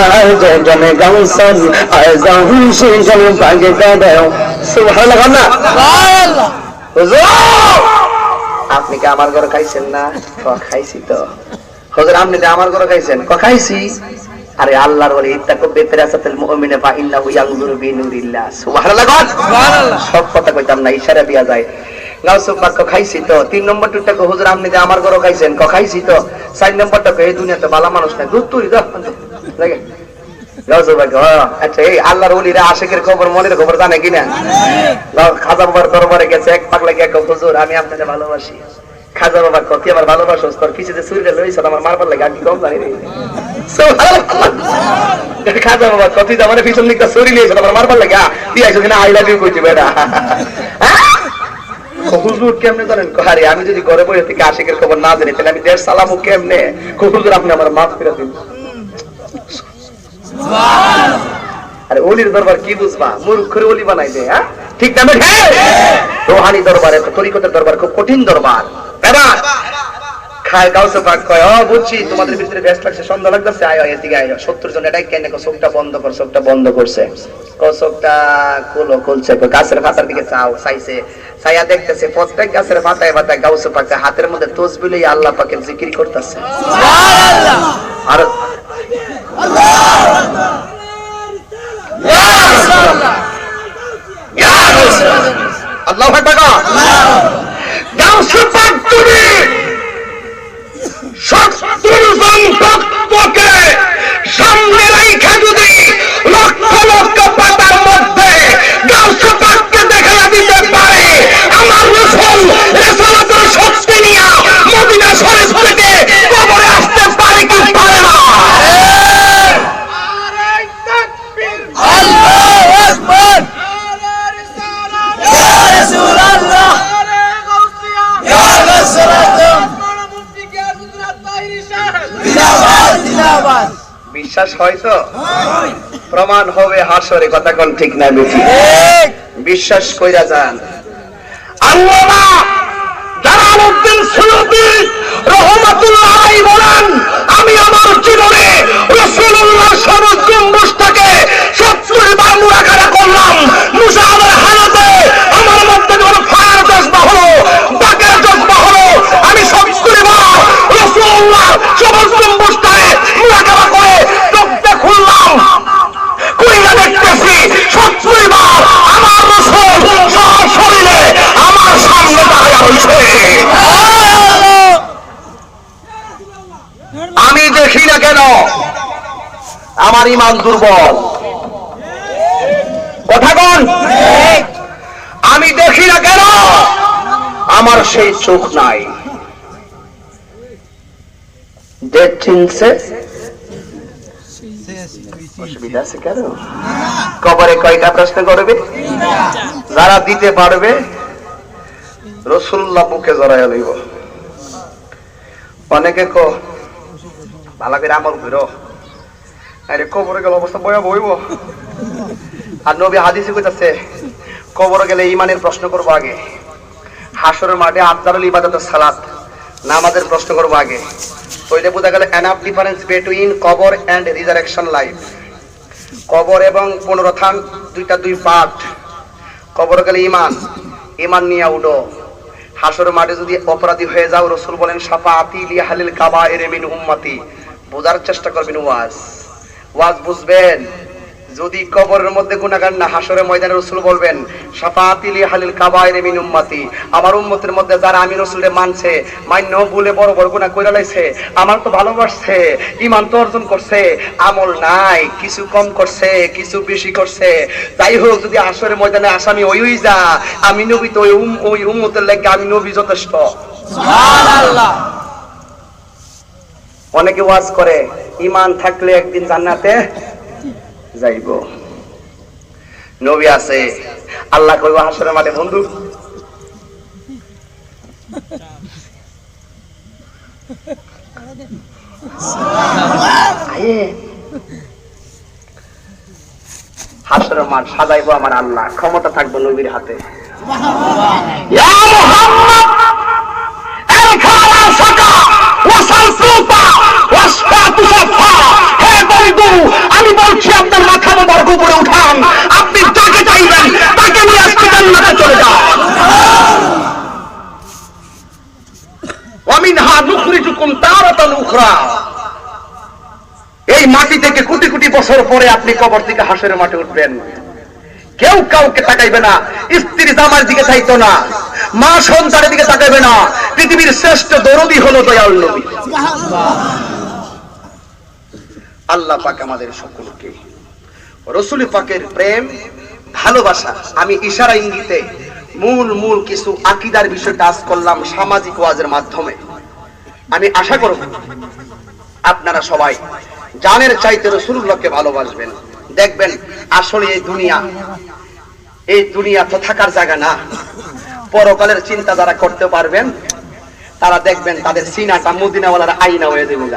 যে জনে গাউসুল আজম সে জনে বাগে দেও। সুবহানাল্লাহ। হুজুর আপনি কি আমার ঘরে খাইছেন না? খাইছি তো। হুজুর আপনি আমার ঘরে খাইছেন? খাইছি। আরে আল্লাহর ওলি ইত্তাকু বিফিরাসাতিল মুমিনা ফা ইন্নাহু ইয়ানজুরু বিনুরিল্লাহ। সুবহানাল্লাহ। সুবহানাল্লাহ। সব কথা কইতাম না, ইশারা দিয়া যায়। গাউস পাক খাইছি তো। 3 নম্বরটা কো হুজুর আপনি যে আমার ঘরে খাইছেন? খাইছি তো। 4 নম্বরটা কো এই দুনিয়াতে ভালো মানুষ নাই, দূর তুই দাও লাগে। গাউস পাক আচ্ছা এই আল্লাহর ওলিরা আশিকের খবর মনের খবর জানে কিনা? খাজা বাবার দরবারে গেছে, এক পাগলা গিয়ে কো হুজুর আমি আপনাকে ভালোবাসি। খাজা বাবা কত আমার ভালোবাসো, তোর কিছু যে চুরি লইছ আমার মারবার লাগে আমি কম জানি রে। খাজা বাবা কত আমার পিছন দিকটা চুরি নিয়েছ আমার মারবার লাগে, তুই আইছো কিনা আই লাভ ইউ কইছি বেটা। হুজুর কেমনে জানেন? আরে আমি যদি ঘরে বসে থেকে আশিকের খবর না জানি তাহলে আমি দেশ চালামু কেমনে? হুজুর আপনি আমার মাফ করে দিন। আরে ওলির দরবার কি বুঝবা, মূর্খের ওলি বানাই দে। হ্যাঁ ঠিক না? রোহানি দরবার, তরিকতের দরবার খুব কঠিন দরবার। এবার খায় গাউসে পাক কয় ও বুঝছি তোমাদের ভিতরে ব্যস্ত লাগছে, সন্ধ্যা লাগতেছে, আয় আয় এদিকে আয়। 70 জন এটাই কেন চোখটা বন্ধ কর, চোখটা বন্ধ করছে, চোখটা খুলছে, গাছের পাতার দিকে চাইছে, ছায়া দেখতেছে প্রত্যেক গাছের পাতায় পাতায় গাউসে পাক হাতের মধ্যে তসবিহ লইয়া আল্লাহ পাকের জিকির করতেছে। সুবহানাল্লাহ। আর আল্লাহু আকবার। গাউসে পাক তুমি 70 জন ভক্তকে সামনে রাইখা যদি লক্ষ লক্ষ পাতার মধ্যে গাউসে পাককে দেখা দিতে পারে, আমার রাসূল রাসূলুল্লাহর শক্তি নিয়ে মদিনা শরীফ থেকে কবরে আসতে পারে কি পারে না? আরে তাকবীর, আল্লাহু আকবার, ইয়া রাসূলুল্লাহ, আরে গাউসিয়া, ইয়া রাসূলুল্লাহ। বিশ্বাস হয়তো প্রমাণ হবে হাসরে, কথা কোন ঠিক না বেশি? বিশ্বাস কইরা যান। আল্লামা জালালউদ্দিন সুয়ুতী রহমাতুল্লাহ আলাইহি বলেন, আমি আমার জীবনে রাসূলুল্লাহ সবুজ গম্বুজটাকে 70 বার মুরাকাবা করলাম। মুশাহাদার হালতে আমার মধ্যে যখন ফায়ার জজবা হলো, বাকের জজবা হলো, আমি 70 বার রাসূলুল্লাহ সবুজ গম্বুজটাকে মুরাকাবা করে চোখটা খুললাম, কইরা দেখতেছি 70 বার আমার রাসূল সশরীরে আমার সামনে দাঁড়িয়ে রয়েছে। আমি দেখি না কেন? আমার ঈমান দুর্বল। কথা বল। আমি দেখি না কেন? আমার সেই চোখ নাই। দেখছে অসুবিধা আছে কেন? কবরে কয়টা প্রশ্ন করবে? যারা দিতে পারবে রাসূলুল্লাহ বুকে জড়াইয়া লইব। অনেকে ভালো করে আমল করো, আরে কবরে গেলে অবস্থা বয়া বইব। আর নবী হাদিসে কইতাছে কবরে গেলে ঈমানের প্রশ্ন করবো আগে, হাসরের মাঠে আফজালুল ইবাদত সালাত নামাজের প্রশ্ন করবো আগে। তো এটা বোঝা গেল এনাফ ডিফারেন্স বিটুইন কবর এন্ড রিজারেকশন লাইফ। কবর এবং পুনরুত্থান দুই পার্ট। কবর গেলে ঈমান নিয়ে উঠো। হাসরের মাঠে যদি অপরাধী হয়ে যাও, রাসূল বলেন শাফাআতি লিআহলিল কাবায়ের মিন উম্মতি। বোঝার চেষ্টা করবেন, ওয়াজ বুঝবেন। যদি কবরের মধ্যে গুনাহগার না, হাসরের ময়দানে রাসূল বলবেন শাফাআতি লিআহলিল কাবায়ের মিন উম্মতি। আমার উম্মতের মধ্যে যারা আমি রাসূলের মানছে, মান্য বলে বড় বড় গুনাহ কইরা লাইছে, আমার তো ভালোবাসছে, ঈমান তো অর্জন করছে, আমল নাই, কিছু কম করছে, কিছু বেশি করছে, যাই হোক, যদি হাসরের ময়দানে আসামি ওই যা, আমি নবী তো ওই উম্মতের লাগি আমি নবী যথেষ্ট। সুবহানাল্লাহ। অনেকে ওয়াজ করে ঈমান থাকলে একদিন জান্নাতে যাইব। নবী আছে, আল্লাহ কইব হাসরের মাঠে বন্ধু হাসরের মাঠ সাজাইবো আমার আল্লাহ, ক্ষমতা থাকবো নবীর হাতে। ইয়া মুহাম্মদ আল-খালা সাকা ওয়াসাল সুতা ওয়াসফাতু সাফা। হে বন্ধু, আমি বলছি আপনার মাথা মোবারক উপরে উঠান, আপনি যাকে চাইবেন তাকে নিয়ে আজকে জান্নাতে চলে যান। ওয়া মিনহা নুখরিজুকুম তারাতান উখরা। এই মাটি থেকে কোটি কোটি বছর পরে আপনি কবর থেকে হাসরের মাঠে উঠবেন। কেউ কাউকে তাকাইবে না, স্ত্রী জামার দিকে চাইতো না, মা সন্তানের দিকে তাকাইবে না। পৃথিবীর শ্রেষ্ঠ দরদী হলো দয়াল নবী। আল্লাহ পাক আমাদের সকলকে রাসূল পাকের প্রেম ভালোবাসা, আমি ইশারা ইঙ্গিতে মূল কিছু আকীদার বিষয় টাচ করলাম সামাজিক ওয়াজের মাধ্যমে। আমি আশা করব আপনারা সবাই জানের চাইতে রাসূলুল্লাহকে ভালোবাসবেন। দেখবেন আসলে এই দুনিয়া তো থাকার জায়গা না। পরকালের চিন্তা যারা করতে পারবেন তারা দেখবেন তাদের সিনাটা মদিনাওয়ালার আয়না হয়ে যাবে।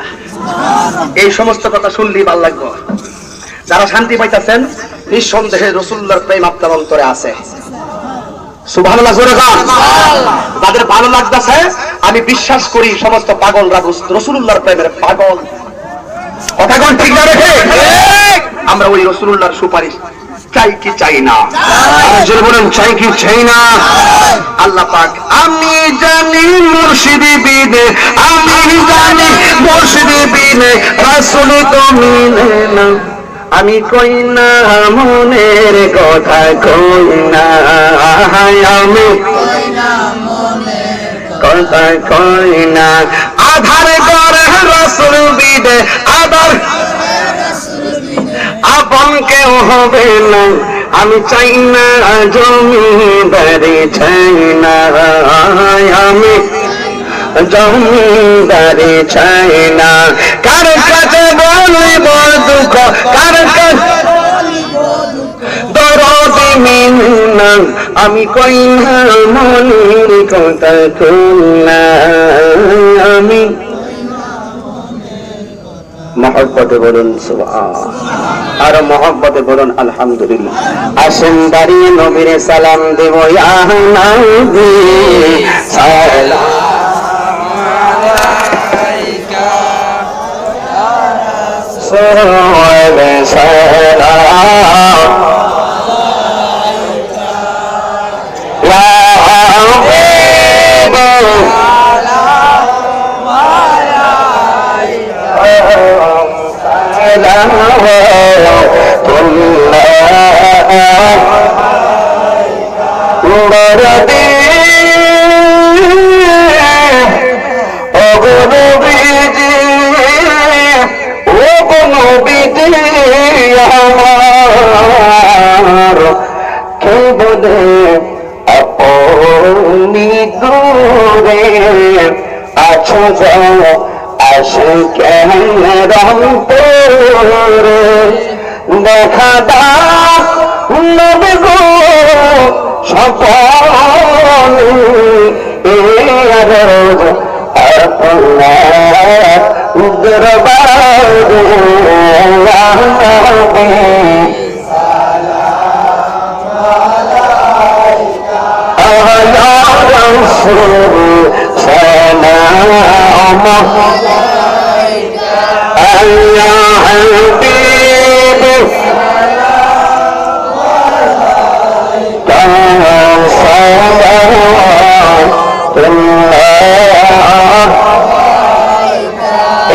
এই সমস্ত কথা শুনলেই ভালো লাগবে। যারা শান্তি পাইতেছেন, নিঃসন্দেহে রাসূলুল্লাহর প্রেম আপনার অন্তরে আছে। সুবহানাল্লাহ জোরে গান। যাদের ভালো লাগতেছে, আমি বিশ্বাস করি সমস্ত পাগলরা রাসূলুল্লাহর প্রেমের পাগল। কথা কোন ঠিক না রেখে আমরা ওই রাসূলুল্লাহর সুপারিশ চাই কি চাই না? জোরে বলেন, চাই কি চাই না? আল্লাহ পাক আমি জানি মুর্শিদি বিনে, আমি জানি মুর্শিদি বিনে রাসূল তো মিলে না। আমি কই না মনের কথা, কই না আমি কথা, কই না আধার করে রাসূল বিনে, আধার আপন কেউ হবে না। আমি চাই না জমিদারি, চাই না আমি জমিদারি, চাই না কার কাছে বলিব দুঃখ, কার কাছে দরদি মিনা। আমি কই না মনের কথা, কই না আমি মহব্বতে বলুন সুবহান, আর মহব্বতে বলুন আলহামদুলিল্লাহ। আসেন দাঁড়িয়ে নবীরে সালাম দেব, ইয়া নবী সালাম দেখা দাও নবী গো সকলে রোজ আপনার দরবারে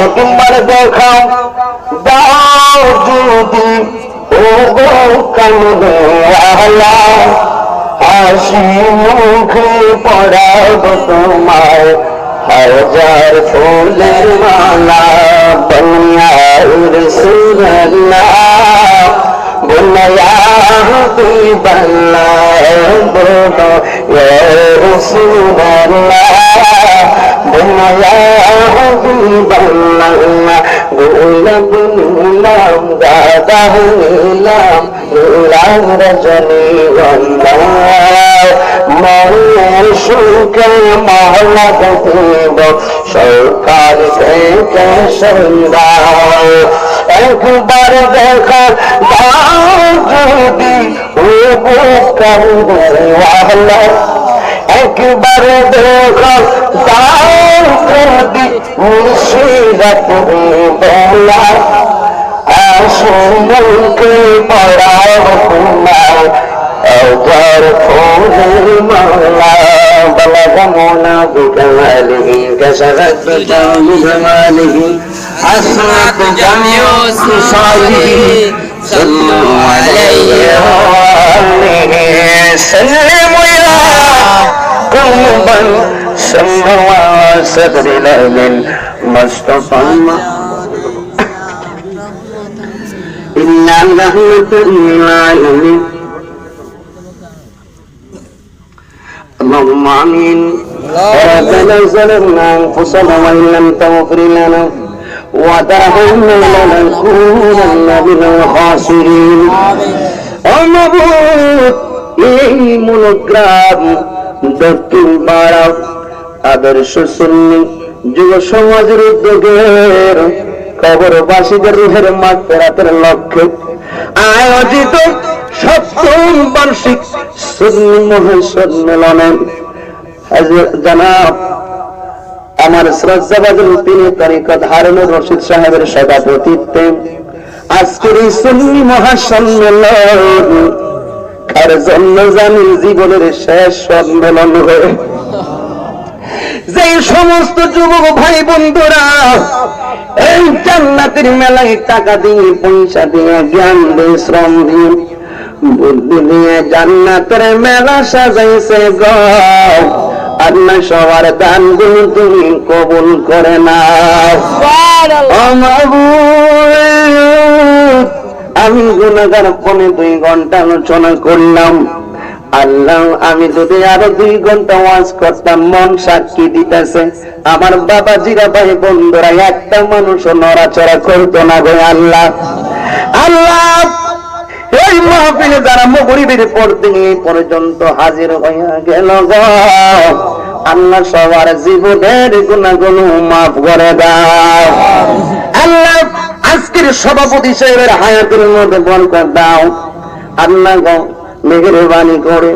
একবার দেখাও দাও যদি ও গো কামদেওয়ালা, হাসি মুখে পড়াব তোমার হাজার ফুলের মালা। বনিয়ার রাসূলুল্লাহ বনিয়া হাবিবাল্লাহ বলো ইয়া রাসূলুল্লাহ বনিয়া হাবিবাল্লাহ। গোলাপ নিলাম গাঁদা নিলাম নিলাম রজনীগন্ধা, মনের সুখে মহলা দেব সরকার থেকে সন্ধ্যা। একবার দেখা দাও যদি ও কামদেওয়ালা, একবার দেখা দাও যদি মুর্শিদাপুরে বেলা, আসুনকে পড়াব তোমার হাজার ফুলের মালা। بلغ مولا بكماله كشفت بجماله حسنت جميع خصاله صلوا عليه وآله سلموا يا قلبا سموا صدر ليل مصطفى إلا رحمة للعالمين. اللهم آمين. ربنا ظلمنا أنفسنا وإن لم تغفر لنا وترحمنا لنكونن من الخاسرين. অমরুদ এই মনোগ্রাম দক্ষিণ পাড়া আদর্শ সুন্নি যুব সমাজের উদ্যোগের কবরবাসীদের রুহের মাগফিরাতের লক্ষ্যে আয়োজিত সপ্তম বার্ষিক সুন্নি মহাসম্মেলনে জনাব আমার শ্রদ্ধাভাজন তিনি তরিকত হারুনুর রশিদ সাহেবের সভাপতিত্বে আজকের এই সুন্নি মহাসম্মেলন কার জন্য জানি জীবনের শেষ সম্মেলন হয়ে যে সমস্ত যুবক ভাই বন্ধুরা এই জান্নাতের মেলায় টাকা দিয়ে পয়সা দিয়ে জ্ঞান দিয়ে শ্রম দিয়ে বুদ্ধি দিয়ে জান্নাতের মেলা সাজাইছে গো, আল্লাহ সবার দানগুলো তুমি কবুল করে নাও। আমি গুনাহগার পৌনে 2 ঘন্টা আলোচনা করলাম, আল্লাহ আমি যদি আরো 2 ঘন্টা ওয়াজ করতাম মন সাক্ষী দিতেছে আমার বাবাজিরা ভাই বন্ধুরা একটা মানুষ নড়াচড়া করতো না গো। আল্লাহ আল্লাহ এই মাহফিলে যারা মাগরিবের পর দিন পর্যন্ত হাজির হইয়া গেল গো, আল্লাহ সবার জীবনের গুনাহগুলো মাফ করে দাও। আল্লাহ আজকের সভাপতি সাহেবের হায়াতের মধ্যে বরকত দাও আল্লাহ গো, মেহেরবানি করে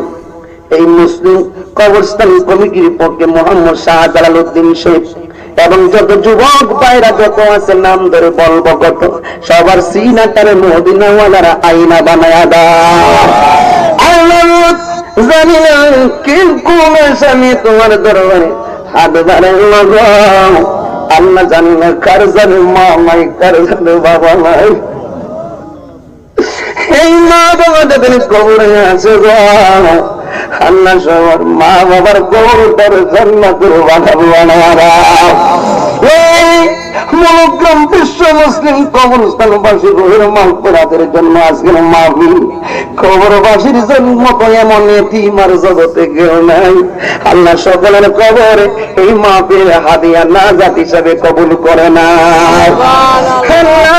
এই মুসলিম কবরস্থান কমিটির পক্ষে মোহাম্মদ শাহজালালউদ্দিন শেখ এবং যত যুবক ভাইরা যত আছে নাম ধরে বলবো কত, সবার সিনাটারে মদিনাওয়ালারা আইনা বানায়া দাও। আল্লাহ জানি না কি কোন স্বামী তোমার দরবারে হাত বাড়াই লাগাও, আল্লাহ জানি না কার জানে মা নাই, কার জানে বাবা নাই। এই মা বাবা যাদের কবরে আছে গো আল্লাহ, সবার মা বাবার কবরটার জান্নাতের বাগান বানায়া দাও। এই মনোগ্রাম বিশ্ব মুসলিম কবরস্থানবাসী রোহের মাগফিরাতের জন্য আজকের মাহফিল, কবরবাসীর জন্য তো এমন এতিম আর জগতে কেউ নাই। আল্লাহ সকলের কবরে এই মাহফিল হাদিয়া নাজাত হিসাবে কবুল করে না। আল্লাহ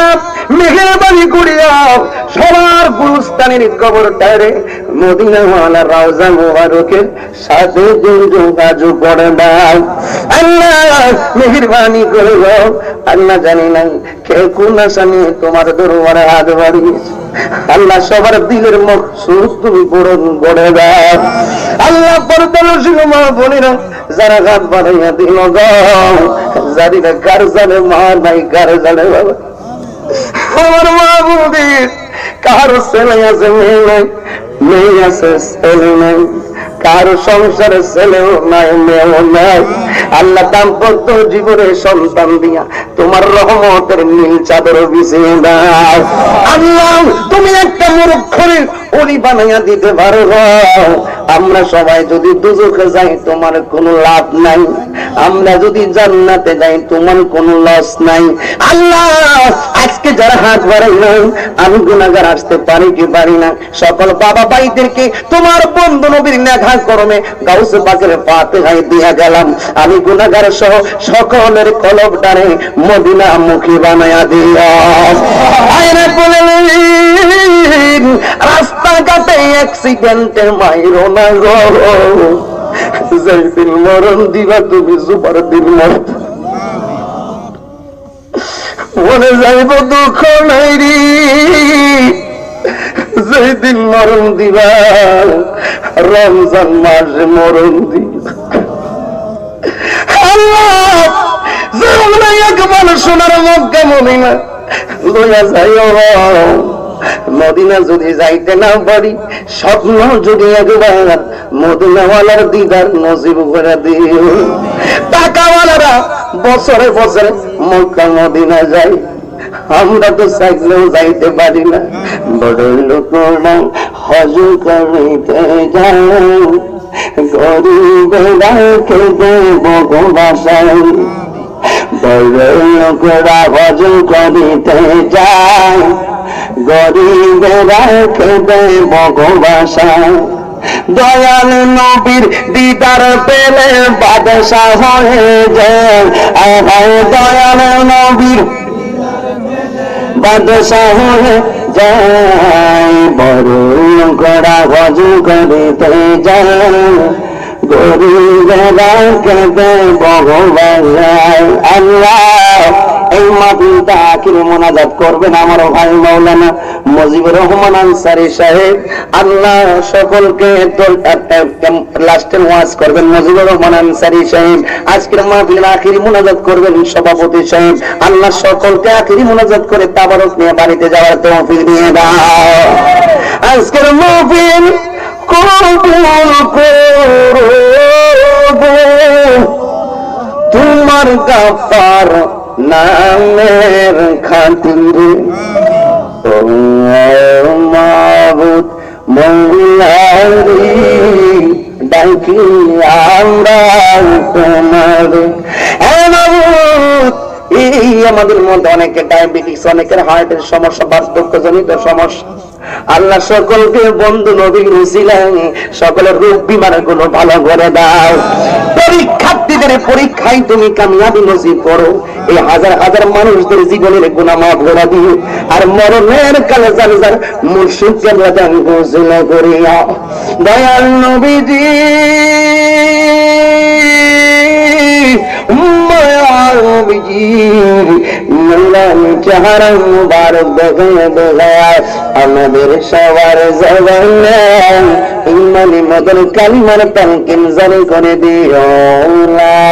মেহেরবানি করিয়া সবার গুরুস্থানের কবরটারে মদিনাওয়ালা রওজা মুবারকের সাথে যোগাযোগ করে দাও। আল্লাহ মেহেরবানি করে দাও। আল্লাহ জানি না কে কোন আসামি তোমার দরবারে হাত বাড়িয়েছে, আল্লাহ সবার দিলের মকসুদ তুমি পূরণ করে দাও। আল্লাহ পরদর্শী মা বোনেরা যারা হাত বাড়াইয়া দিল গো, জানি না কার জানে মা নাই, কার জানে বাবা। আমার মা বোনদের কারো ছেলে আছে মেয়ে নাই, মেয়ে আছে ছেলে নাই, কারো সংসারে ছেলেও নাই মেয়েও নাই। আল্লাহ দাম্পত্য জীবনে সন্তান দিয়া তোমার রহমতের নীল চাদর বিছিয়ে দাও। আল্লাহ তুমি একটা মূর্খের ওলি বানাইয়া দিতে পারো। আমরা সবাই যদি দুজকে যাই তোমার কোনো লাভ নাই, আমরা যদি জান্নাতে যাই তোমার কোনো লস নাই। আল্লাহ আজকে যারা হাত বাড়াই নাই, আমি গুনাহগার আসতে পারি কি পারি না, সকল বাবা ভাইদেরকে তোমার বন্ধু নবীর নেঘা করমে গাউসে পাকের ফাতিহা দিয়া গেলাম। আমি গুনাহগার সহ সকলের কলবটারে মদিনা মুখী বানায়া দিও। আয়রে বলে রাস্তাঘাটে অ্যাক্সিডেন্টে মাইরো না গো, যেদিন মরণ দিবা তুমি সুপার দিন মরত মনে যাইব দুঃখ নাই রে, যেদিন মরণ দিবা রমজান মাসে মরণ দিবা। আল্লাহ যেমন একবার সোনার মক্কা মদিনা লইয়া যাইও, মদিনা যদি যাইতে না পারি, স্বপ্ন যদি একবার মদিনাওয়ালার দিদার নসিব করে দিও। টাকাওয়ালারা বছরে বছরে মক্কা মদিনা যায়, আমরা তো চাইলেও যাইতে পারি না। বড় লোকরা হজ করিতে যায়, গরিবেরা খেতে বগবাসায়। বড় লোকরা হজ করিতে যায়, গরিবেরা খেতে বগবাসায়। দয়াল নবীর দিদার পেলে বাদশা হয়ে যায়, দয়াল নবীর বাদশা হয়ে যায়। বড় লোকরা হজ করিতে যায়, গরিবেরা খেতে বগবাসায়। আল্লাহ এই মাহফিলটা আখির মোনাজাত করবেন আমার ভাই মাওলানা মুজিবুর রহমান আনসারী সাহেব। আল্লাহ সকলকে লাস্টের ওয়াজ করবেন মুজিবুর রহমান আনসারী সাহেব। আজকের মাহফিল আখিরি মোনাজাত করবেন সভাপতি সাহেব। আল্লাহ সকলকে আখিরি মোনাজাত করে তাবারক নিয়ে বাড়িতে যাওয়ার তৌফিক দিয়ে দাও। আজকের মাহফিল কবুল করব তোমার গাফার নামের খাতিরে, ও মাবুদ মৌলারি ডাকি আমরা তোমার। এই আমাদের মধ্যে অনেকের ডায়াবেটিস, অনেকের হার্টের সমস্যা, বার্ধক্যজনিত সমস্যা। আল্লাহ সকলকে বন্ধু নবীর উসিলায় সকলের রোগ বিমার গুলো ভালো করে দাও। পরীক্ষার্থীদের পরীক্ষায় তুমি কামিয়াবি নসিব করো। এই হাজার হাজার মানুষদের জীবনের গুনাহ মাফ করে দিও। আর মরণের কালে জানজার মুর্শিদকে বাজান উসিলা করিয়া দয়াল নবীজি মায়া নবীজি নুরানি চেহারা মুবারক দেখে দেখায় আমাদের সবার জবানে ইমানি মদর কালিমার তালকিন জারি করে দিও লা